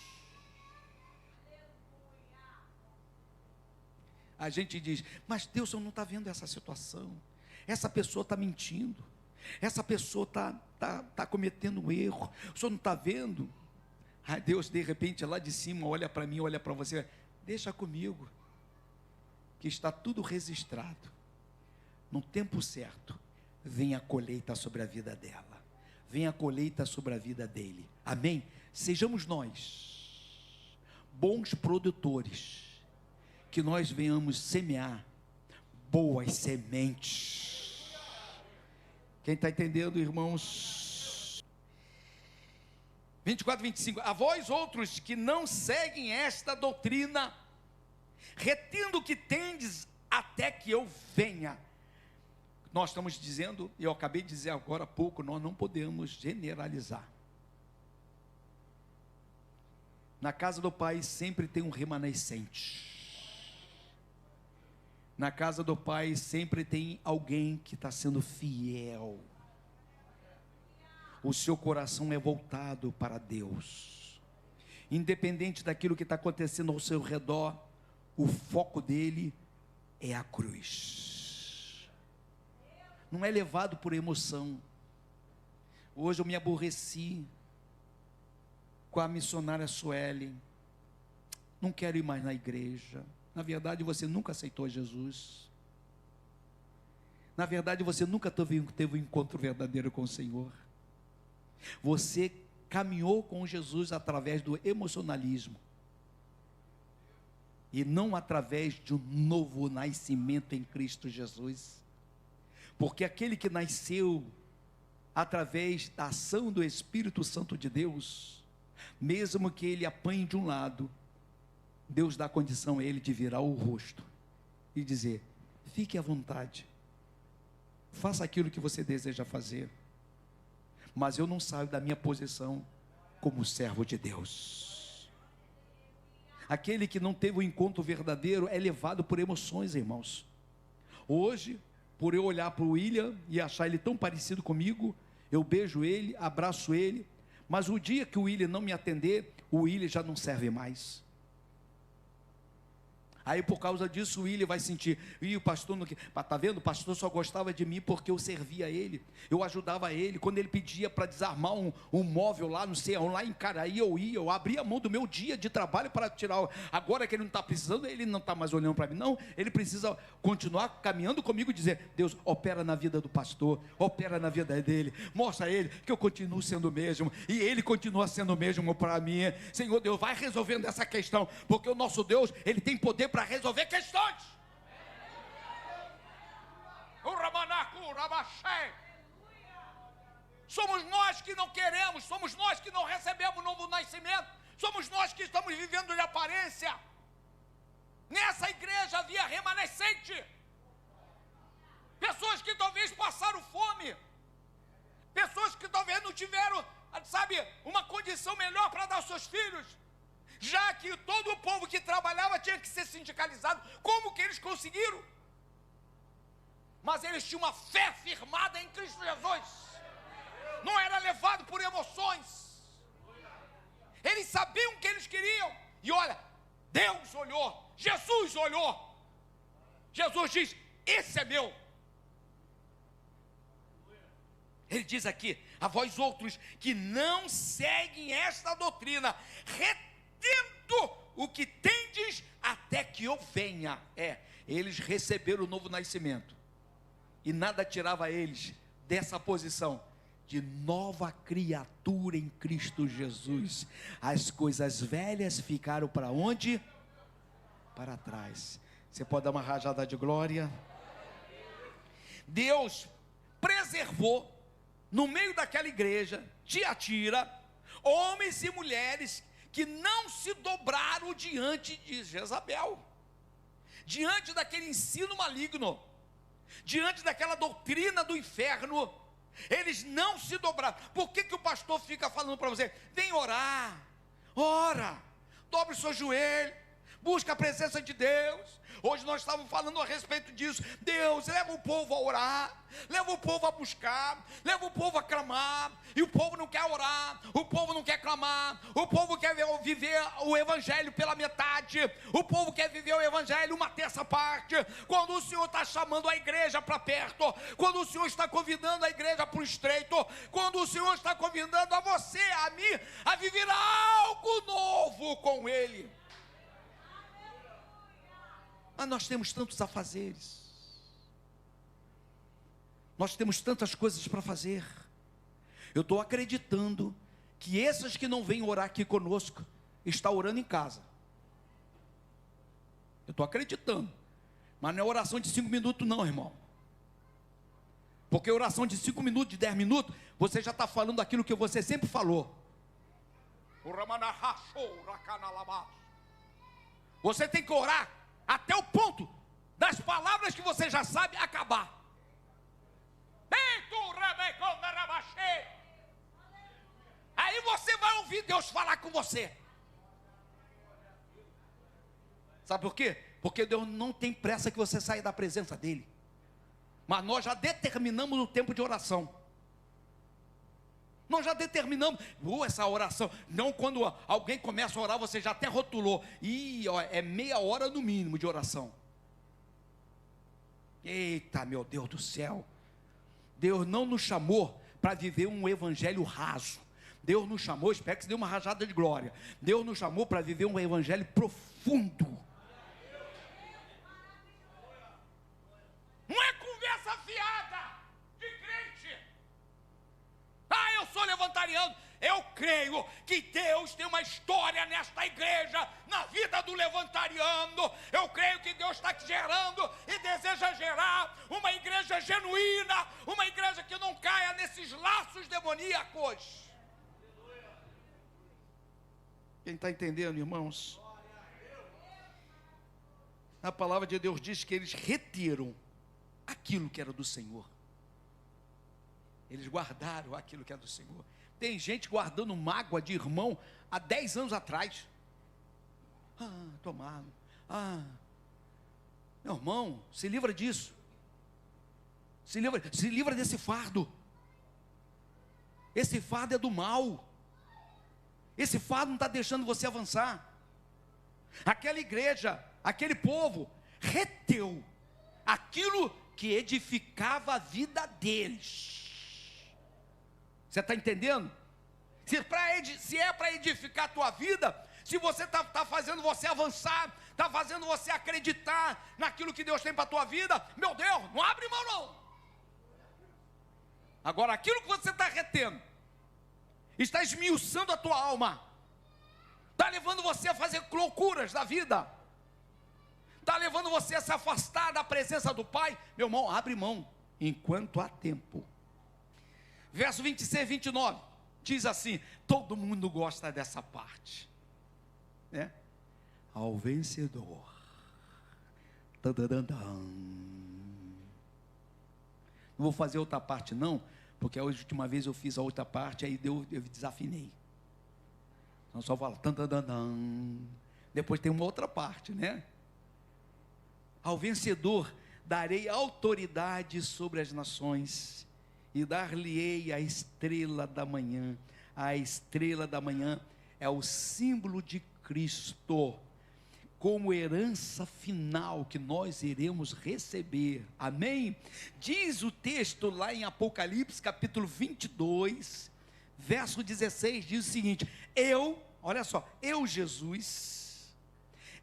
A gente diz, mas Deus, o Senhor não está vendo essa situação, essa pessoa está mentindo, essa pessoa está cometendo um erro, o Senhor não está vendo? Aí Deus de repente lá de cima olha para mim, olha para você, deixa comigo, que está tudo registrado. No tempo certo, vem a colheita sobre a vida dela, vem a colheita sobre a vida dele. Amém? Sejamos nós bons produtores, que nós venhamos semear boas sementes. Quem está entendendo, irmãos? 24, 25, a vós outros que não seguem esta doutrina, retendo o que tendes até que eu venha. Nós estamos dizendo, eu acabei de dizer agora há pouco, nós não podemos generalizar. Na casa do Pai sempre tem um remanescente. Na casa do Pai sempre tem alguém que está sendo fiel. O seu coração é voltado para Deus. Independente daquilo que está acontecendo ao seu redor, o foco dele é a cruz. Não é levado por emoção. Hoje eu me aborreci com a missionária Sueli. Não quero ir mais na igreja. Na verdade, você nunca aceitou Jesus. Na verdade, você nunca teve um encontro verdadeiro com o Senhor. Você caminhou com Jesus através do emocionalismo e não através de um novo nascimento em Cristo Jesus. Porque aquele que nasceu através da ação do Espírito Santo de Deus, mesmo que ele apanhe de um lado, Deus dá condição a ele de virar o rosto e dizer: fique à vontade, faça aquilo que você deseja fazer, mas eu não saio da minha posição como servo de Deus. Aquele que não teve o encontro verdadeiro é levado por emoções, irmãos. Hoje, por eu olhar para o William e achar ele tão parecido comigo, eu beijo ele, abraço ele, mas o dia que o William não me atender, o William já não serve mais. Aí por causa disso o William vai sentir, o pastor não, está vendo? O pastor só gostava de mim porque eu servia a ele, eu ajudava ele. Quando ele pedia para desarmar um móvel lá, não sei, lá em Caraí, eu abria a mão do meu dia de trabalho para tirar. Agora que ele não está precisando, ele não está mais olhando para mim, não, ele precisa continuar caminhando comigo e dizer: Deus, opera na vida do pastor, opera na vida dele, mostra a ele que eu continuo sendo o mesmo, e ele continua sendo o mesmo para mim. Senhor Deus, vai resolvendo essa questão, porque o nosso Deus, ele tem poder para resolver questões. Somos nós que não queremos, somos nós que não recebemos novo nascimento, somos nós que estamos vivendo de aparência. Nessa igreja havia remanescente, pessoas que talvez passaram fome, pessoas que talvez não tiveram, sabe, uma condição melhor para dar aos seus filhos, já que todo o povo que trabalhava tinha que ser sindicalizado. Como que eles conseguiram? Mas eles tinham uma fé firmada em Cristo Jesus, não era levado por emoções, eles sabiam o que eles queriam. E olha, Deus olhou, Jesus olhou, Jesus diz: esse é meu. Ele diz aqui: a vós outros que não seguem esta doutrina, retendo o que tendes até que eu venha. Eles receberam o novo nascimento, e nada tirava eles dessa posição de nova criatura em Cristo Jesus. As coisas velhas ficaram para onde? Para trás. Você pode dar uma rajada de glória? Deus preservou no meio daquela igreja, Tiatira, homens e mulheres que não se dobraram diante de Jezabel, diante daquele ensino maligno, diante daquela doutrina do inferno. Eles não se dobraram. Por que o pastor fica falando para você: vem orar, ora, dobre o seu joelho, Busca a presença de Deus. Hoje nós estávamos falando a respeito disso. Deus leva o povo a orar, leva o povo a buscar, leva o povo a clamar. E o povo não quer orar, o povo não quer clamar, o povo quer viver o evangelho pela metade, o povo quer viver o evangelho uma terça parte. Quando o Senhor está chamando a igreja para perto, quando o Senhor está convidando a igreja para o estreito, quando o Senhor está convidando a você, a mim, a viver algo novo com Ele. Mas nós temos tantos afazeres, nós temos tantas coisas para fazer. Eu estou acreditando que esses que não vêm orar aqui conosco, estão orando em casa. Eu estou acreditando, mas não é oração de 5 minutos não, irmão. Porque oração de 5 minutos, de 10 minutos, você já está falando aquilo que você sempre falou. Você tem que orar até o ponto das palavras que você já sabe acabar. Aí você vai ouvir Deus falar com você. Sabe por quê? Porque Deus não tem pressa que você saia da presença dEle. Mas nós já determinamos o tempo de oração. Nós já determinamos, essa oração. Não, quando alguém começa a orar, você já até rotulou. É meia hora no mínimo de oração. Eita, meu Deus do céu. Deus não nos chamou para viver um evangelho raso. Deus nos chamou, espero que se dê uma rajada de glória. Deus nos chamou para viver um evangelho profundo. Não é conversa fiada de crente. Eu sou levantariano. Eu creio que Deus tem uma história nesta igreja, na vida do levantariano. Eu creio que Deus está gerando e deseja gerar uma igreja genuína, uma igreja que não caia nesses laços demoníacos. Quem está entendendo, irmãos? A palavra de Deus diz que eles retiram aquilo que era do Senhor. Eles guardaram aquilo que é do Senhor. Tem gente guardando mágoa de irmão há 10 anos atrás. Tomado. Meu irmão, se livra disso. Se livra desse fardo. Esse fardo é do mal. Esse fardo não está deixando você avançar. Aquela igreja, aquele povo, reteu aquilo que edificava a vida deles. Você está entendendo? Se é para edificar a tua vida, se você está fazendo você avançar, está fazendo você acreditar naquilo que Deus tem para a tua vida, meu Deus, não abre mão não. Agora, aquilo que você está retendo, está esmiuçando a tua alma, está levando você a fazer loucuras da vida, está levando você a se afastar da presença do Pai, meu irmão, abre mão, enquanto há tempo. Verso 26, 29, diz assim, todo mundo gosta dessa parte, né? Ao vencedor, não vou fazer outra parte não, porque a última vez eu fiz a outra parte, aí eu desafinei, então só fala, depois tem uma outra parte, né? Ao vencedor darei autoridade sobre as nações, e dar-lhe-ei a estrela da manhã. A estrela da manhã é o símbolo de Cristo, como herança final que nós iremos receber, amém? Diz o texto lá em Apocalipse capítulo 22, verso 16, diz o seguinte, olha só, eu Jesus,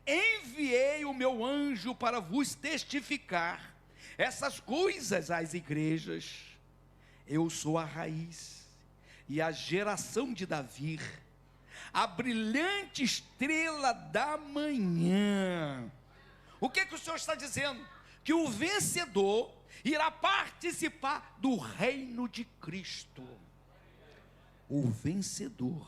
enviei o meu anjo para vos testificar essas coisas às igrejas. Eu sou a raiz e a geração de Davi, a brilhante estrela da manhã. O que o Senhor está dizendo? Que o vencedor irá participar do reino de Cristo. O vencedor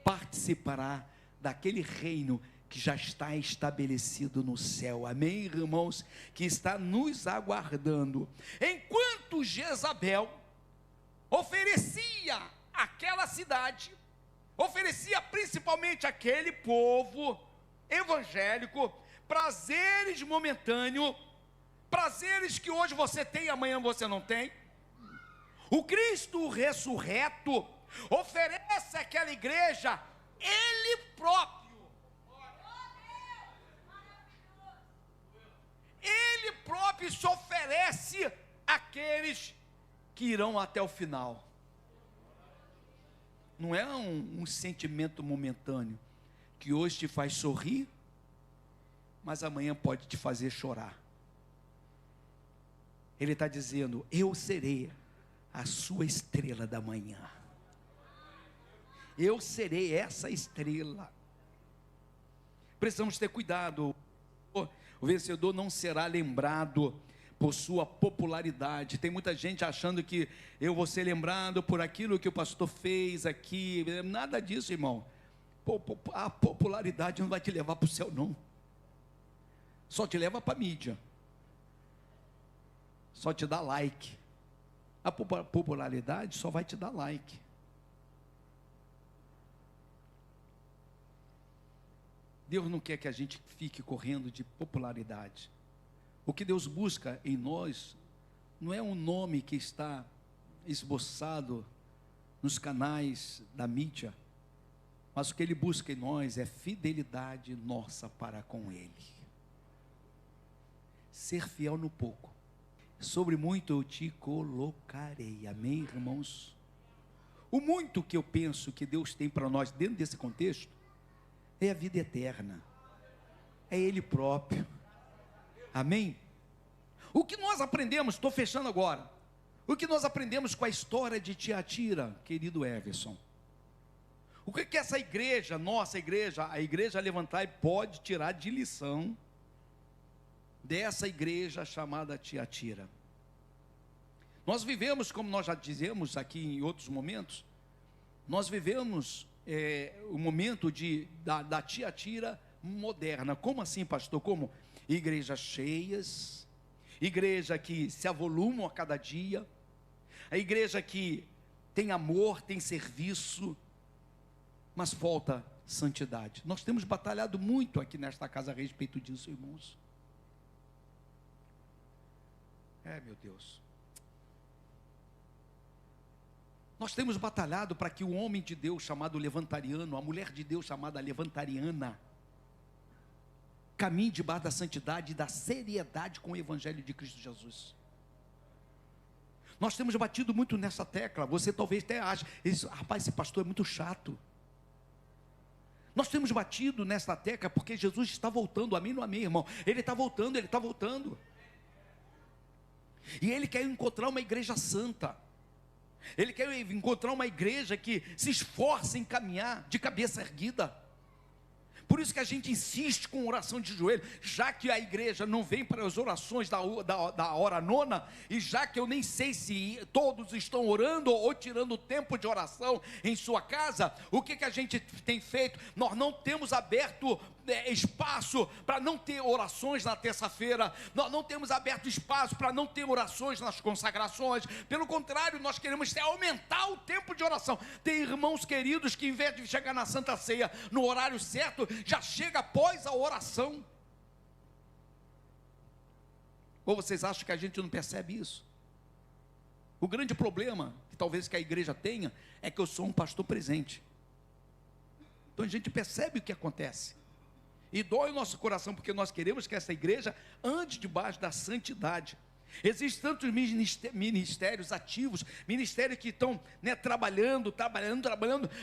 participará daquele reino que já está estabelecido no céu, amém, irmãos, que está nos aguardando. Enquanto Jezabel oferecia aquela cidade, oferecia principalmente aquele povo, evangélico, prazeres momentâneos, prazeres que hoje você tem e amanhã você não tem. O Cristo ressurreto oferece àquela igreja Ele próprio. Ele próprio se oferece àqueles que irão até o final. Não é um sentimento momentâneo que hoje te faz sorrir, mas amanhã pode te fazer chorar. Ele está dizendo: eu serei a sua estrela da manhã. Eu serei essa estrela. Precisamos ter cuidado. O vencedor não será lembrado por sua popularidade. Tem muita gente achando que eu vou ser lembrado por aquilo que o pastor fez aqui. Nada disso, irmão. A popularidade não vai te levar para o céu, não. Só te leva para a mídia. Só te dá like. A popularidade só vai te dar like. Deus não quer que a gente fique correndo de popularidade. O que Deus busca em nós não é um nome que está esboçado nos canais da mídia, mas o que Ele busca em nós é fidelidade nossa para com Ele. Ser fiel no pouco. Sobre muito eu te colocarei. Amém, irmãos? O muito que eu penso que Deus tem para nós dentro desse contexto é a vida eterna. É Ele próprio. Amém? O que nós aprendemos, estou fechando agora, o que nós aprendemos com a história de Tiatira, querido Everson? O que essa igreja, nossa igreja, a igreja Levantai, pode tirar de lição dessa igreja chamada Tiatira? Nós vivemos, como nós já dizemos aqui em outros momentos, nós vivemos o momento da Tiatira moderna. Como assim, pastor? Como? Igrejas cheias, igreja que se avolumam a cada dia, a igreja que tem amor, tem serviço, mas falta santidade. Nós temos batalhado muito aqui nesta casa a respeito disso, irmãos. Meu Deus. Nós temos batalhado para que o homem de Deus chamado levantariano, a mulher de Deus chamada levantariana, caminhe debaixo da santidade e da seriedade com o Evangelho de Cristo Jesus. Nós temos batido muito nessa tecla. Você talvez até ache, rapaz, esse pastor é muito chato. Nós temos batido nessa tecla porque Jesus está voltando. Amém ou não amém, irmão? Ele está voltando, Ele está voltando. E Ele quer encontrar uma igreja santa. Ele quer encontrar uma igreja que se esforce em caminhar de cabeça erguida. Por isso que a gente insiste com oração de joelho, já que a igreja não vem para as orações da hora nona, e já que eu nem sei se todos estão orando ou tirando tempo de oração em sua casa, o que a gente tem feito? Nós não temos aberto espaço para não ter orações na terça-feira, nós não temos aberto espaço para não ter orações nas consagrações. Pelo contrário, nós queremos aumentar o tempo de oração. Tem irmãos queridos que, em vez de chegar na Santa Ceia no horário certo, já chega após a oração. Ou vocês acham que a gente não percebe isso? O grande problema que talvez que a igreja tenha é que eu sou um pastor presente. Então a gente percebe o que acontece e dói o nosso coração, porque nós queremos que essa igreja ande debaixo da santidade. Existem tantos ministérios ativos, ministérios que estão trabalhando,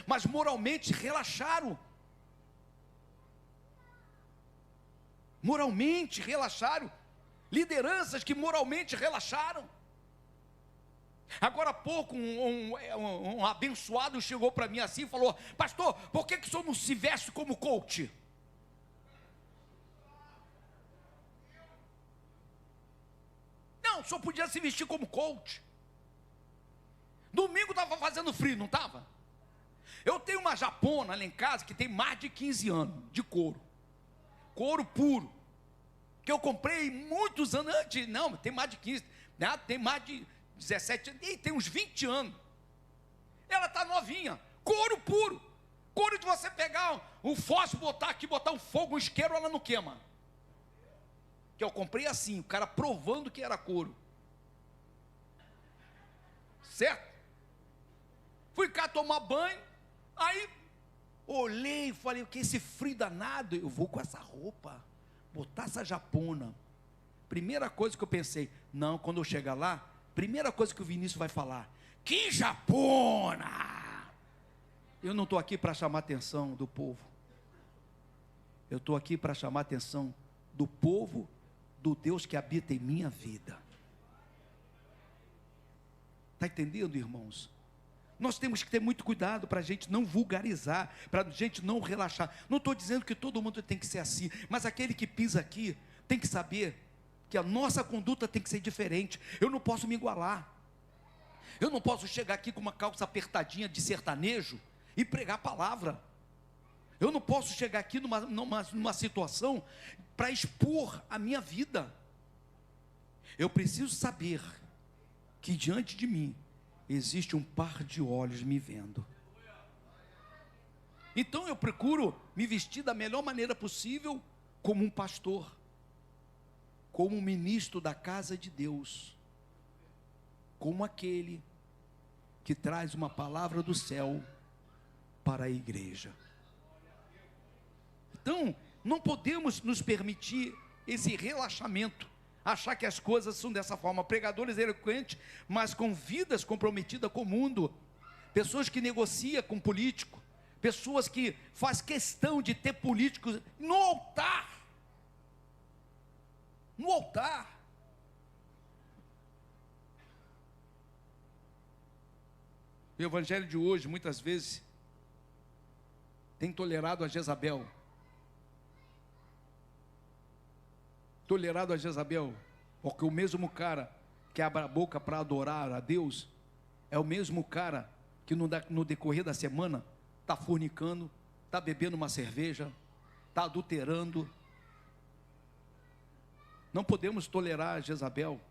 mas moralmente relaxaram. Moralmente relaxaram. Lideranças que moralmente relaxaram. Agora há pouco um abençoado chegou para mim assim e falou: pastor, por que o senhor não se veste como coach? Não, o senhor podia se vestir como coach. Domingo estava fazendo frio, não estava? Eu tenho uma japona lá em casa que tem mais de 15 anos de couro puro, que eu comprei muitos anos antes. Não, tem mais de 15, né? Tem mais de 17, e tem uns 20 anos. Ela está novinha, couro puro. Couro de você pegar um fósforo, botar aqui, botar um fogo, um isqueiro, ela não queima. Que eu comprei assim, o cara provando que era couro. Certo? Fui cá tomar banho, aí olhei e falei, o que esse frio danado? Eu vou com essa roupa, botar essa japona. Primeira coisa que eu pensei, não, quando eu chegar lá, primeira coisa que o Vinícius vai falar, que japona! Eu não estou aqui para chamar a atenção do povo. Eu estou aqui para chamar a atenção do povo, do Deus que habita em minha vida. Está entendendo, irmãos? Nós temos que ter muito cuidado para a gente não vulgarizar, para a gente não relaxar. Não estou dizendo que todo mundo tem que ser assim, mas aquele que pisa aqui tem que saber que a nossa conduta tem que ser diferente. Eu não posso me igualar. Eu não posso chegar aqui com uma calça apertadinha de sertanejo e pregar a palavra. Eu não posso chegar aqui numa situação para expor a minha vida. Eu preciso saber que diante de mim existe um par de olhos me vendo. Então eu procuro me vestir da melhor maneira possível, como um pastor, como um ministro da casa de Deus, como aquele que traz uma palavra do céu para a igreja. Então, não podemos nos permitir esse relaxamento, achar que as coisas são dessa forma. Pregadores eloquentes, mas com vidas comprometidas com o mundo, pessoas que negociam com político, pessoas que faz questão de ter políticos no altar. No altar. O evangelho de hoje, muitas vezes, tem tolerado a Jezabel. Tolerado a Jezabel, porque o mesmo cara que abre a boca para adorar a Deus, é o mesmo cara que no decorrer da semana está fornicando, está bebendo uma cerveja, está adulterando. Não podemos tolerar a Jezabel.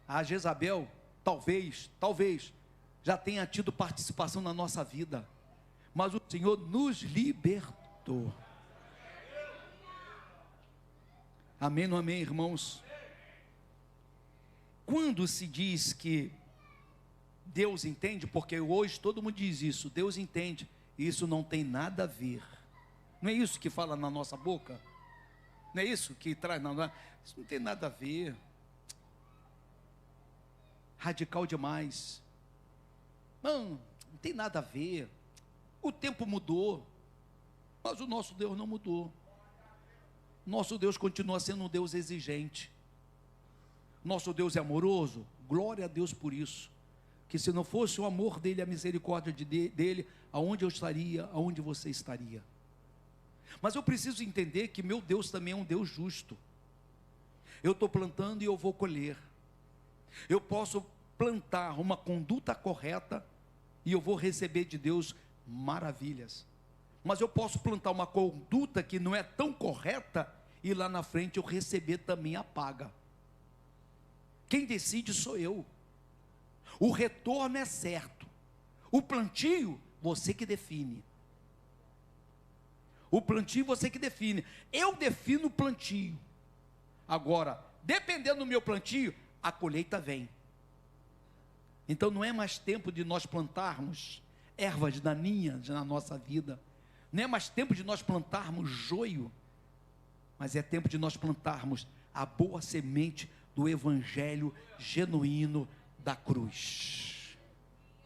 A Jezabel, talvez, já tenha tido participação na nossa vida, mas o Senhor nos libertou. Amém ou não amém, irmãos? Quando se diz que Deus entende, porque hoje todo mundo diz isso, Deus entende, isso não tem nada a ver. Não é isso que fala na nossa boca? Não é isso que traz na nossa... Isso não tem nada a ver. Radical demais. Não tem nada a ver. O tempo mudou, mas o nosso Deus não mudou. Nosso Deus continua sendo um Deus exigente. Nosso Deus é amoroso. Glória a Deus por isso. Que se não fosse o amor dele, a misericórdia dele, aonde eu estaria, aonde você estaria. Mas eu preciso entender que meu Deus também é um Deus justo. Eu estou plantando e eu vou colher. Eu posso plantar uma conduta correta e eu vou receber de Deus maravilhas. Mas eu posso plantar uma conduta que não é tão correta e lá na frente eu receber também a paga. Quem decide sou eu. O retorno é certo. O plantio, você que define. O plantio, você que define. Eu defino o plantio. Agora, dependendo do meu plantio, a colheita vem. Então não é mais tempo de nós plantarmos ervas daninhas na nossa vida. Não é mais tempo de nós plantarmos joio, mas é tempo de nós plantarmos a boa semente do evangelho genuíno da cruz.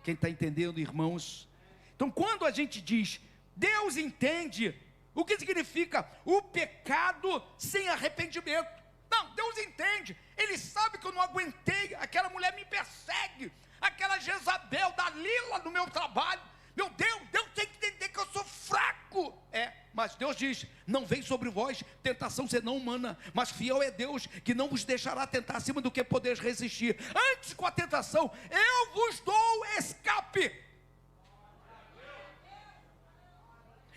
Quem está entendendo, irmãos? Então, quando a gente diz, Deus entende, o que significa o pecado sem arrependimento? Não, Deus entende, Ele sabe que eu não aguentei, aquela mulher me persegue, aquela Jezabel, Dalila no meu trabalho. Meu Deus, Deus tem que entender que eu sou fraco. Mas Deus diz, não vem sobre vós tentação senão humana, mas fiel é Deus, que não vos deixará tentar acima do que podeis resistir. Antes com a tentação, eu vos dou escape.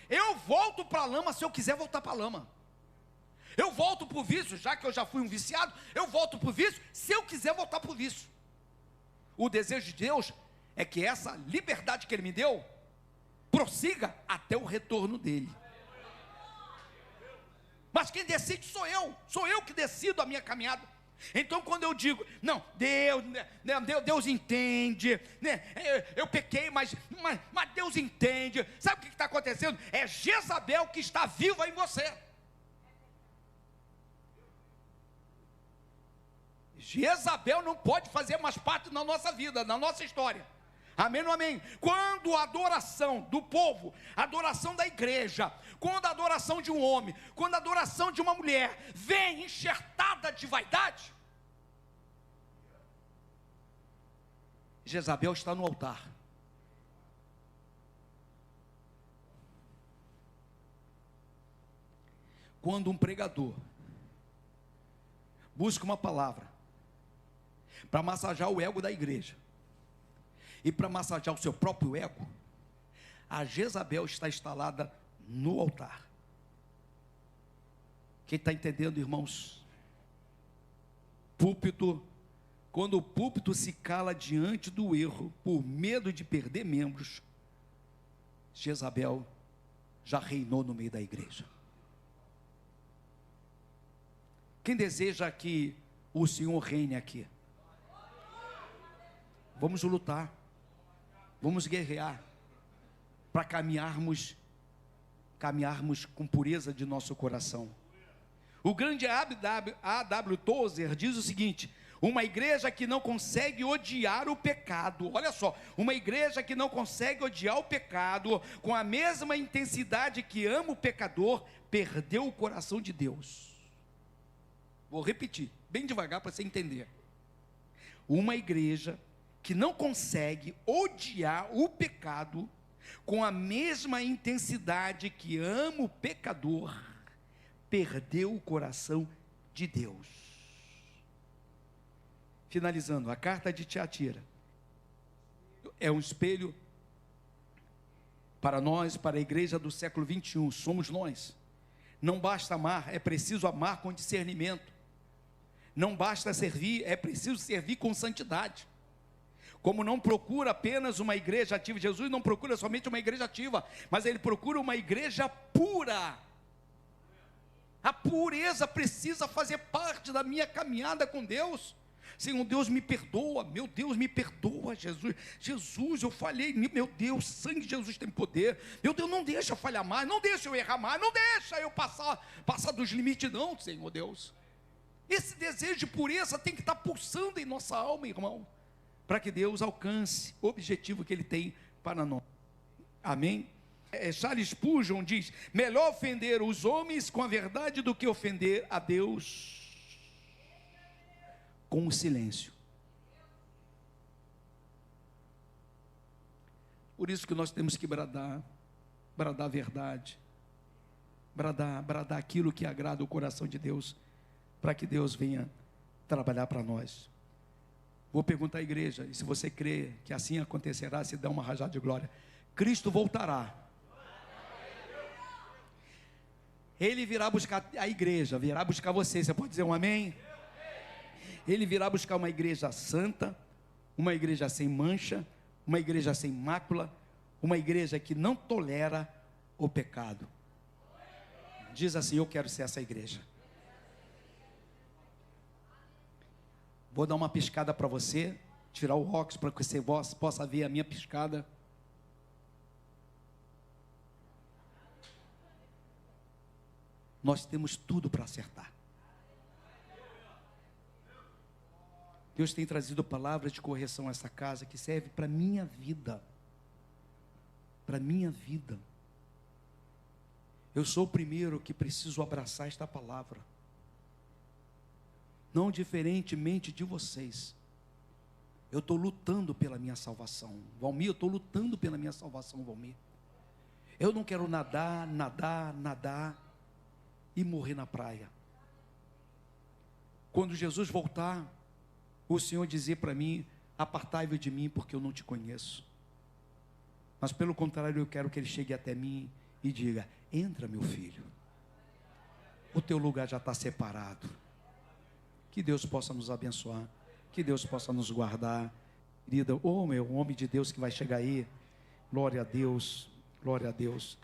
Eu volto para a lama se eu quiser voltar para a lama. Eu volto para o vício, já que eu já fui um viciado, eu volto para o vício se eu quiser voltar para o vício. O desejo de Deus é que essa liberdade que Ele me deu, prossiga até o retorno dele. Mas quem decide sou eu que decido a minha caminhada. Então quando eu digo, não, Deus entende, né? Eu pequei, mas Deus entende. Sabe o que está acontecendo? É Jezabel que está viva em você. Jezabel não pode fazer mais parte da nossa vida, da nossa história. Amém ou amém? Quando a adoração do povo, a adoração da igreja, quando a adoração de um homem, quando a adoração de uma mulher vem enxertada de vaidade, Jezabel está no altar. Quando um pregador busca uma palavra para massagear o ego da igreja e para massagear o seu próprio ego, a Jezabel está instalada no altar. Quem está entendendo, irmãos? Púlpito, quando o púlpito se cala diante do erro, por medo de perder membros, Jezabel já reinou no meio da igreja. Quem deseja que o Senhor reine aqui? Vamos lutar, vamos guerrear, para caminharmos com pureza de nosso coração. O grande A.W. Tozer diz o seguinte: uma igreja que não consegue odiar o pecado, olha só, uma igreja que não consegue odiar o pecado com a mesma intensidade que ama o pecador, perdeu o coração de Deus. Vou repetir, bem devagar para você entender. Uma igreja que não consegue odiar o pecado com a mesma intensidade que ama o pecador, perdeu o coração de Deus. Finalizando, a carta de Tiatira é um espelho para nós, para a igreja do século 21, somos nós. Não basta amar, é preciso amar com discernimento. Não basta servir, é preciso servir com santidade. Como não procura apenas uma igreja ativa, Jesus não procura somente uma igreja ativa, mas Ele procura uma igreja pura. A pureza precisa fazer parte da minha caminhada com Deus. Senhor, Deus me perdoa, meu Deus me perdoa, Jesus, eu falhei, meu Deus, sangue de Jesus tem poder, meu Deus, não deixa eu falhar mais, não deixa eu errar mais, não deixa eu passar dos limites não, Senhor Deus. Esse desejo de pureza tem que estar pulsando em nossa alma, irmão, para que Deus alcance o objetivo que Ele tem para nós. Amém? Charles Spurgeon diz: melhor ofender os homens com a verdade do que ofender a Deus com o silêncio. Por isso que nós temos que bradar a verdade, bradar aquilo que agrada o coração de Deus, para que Deus venha trabalhar para nós. Vou perguntar à igreja, e se você crê que assim acontecerá, se dá uma rajada de glória: Cristo voltará. Ele virá buscar a igreja, virá buscar você. Você pode dizer um amém? Ele virá buscar uma igreja santa, uma igreja sem mancha, uma igreja sem mácula, uma igreja que não tolera o pecado. Diz assim: eu quero ser essa igreja. Vou dar uma piscada para você, tirar o óculos para que você possa ver a minha piscada. Nós temos tudo para acertar. Deus tem trazido palavras de correção a essa casa que serve para a minha vida. Para a minha vida. Eu sou o primeiro que preciso abraçar esta palavra. Não diferentemente de vocês. Eu estou lutando pela minha salvação. Valmir, eu estou lutando pela minha salvação, Valmir. Eu não quero nadar e morrer na praia. Quando Jesus voltar, o Senhor dizer para mim: apartai-vos de mim, porque eu não te conheço. Mas pelo contrário, eu quero que Ele chegue até mim e diga: entra, meu filho, o teu lugar já está separado. Que Deus possa nos abençoar, que Deus possa nos guardar. Querida, meu homem de Deus que vai chegar aí, glória a Deus, Glória a Deus.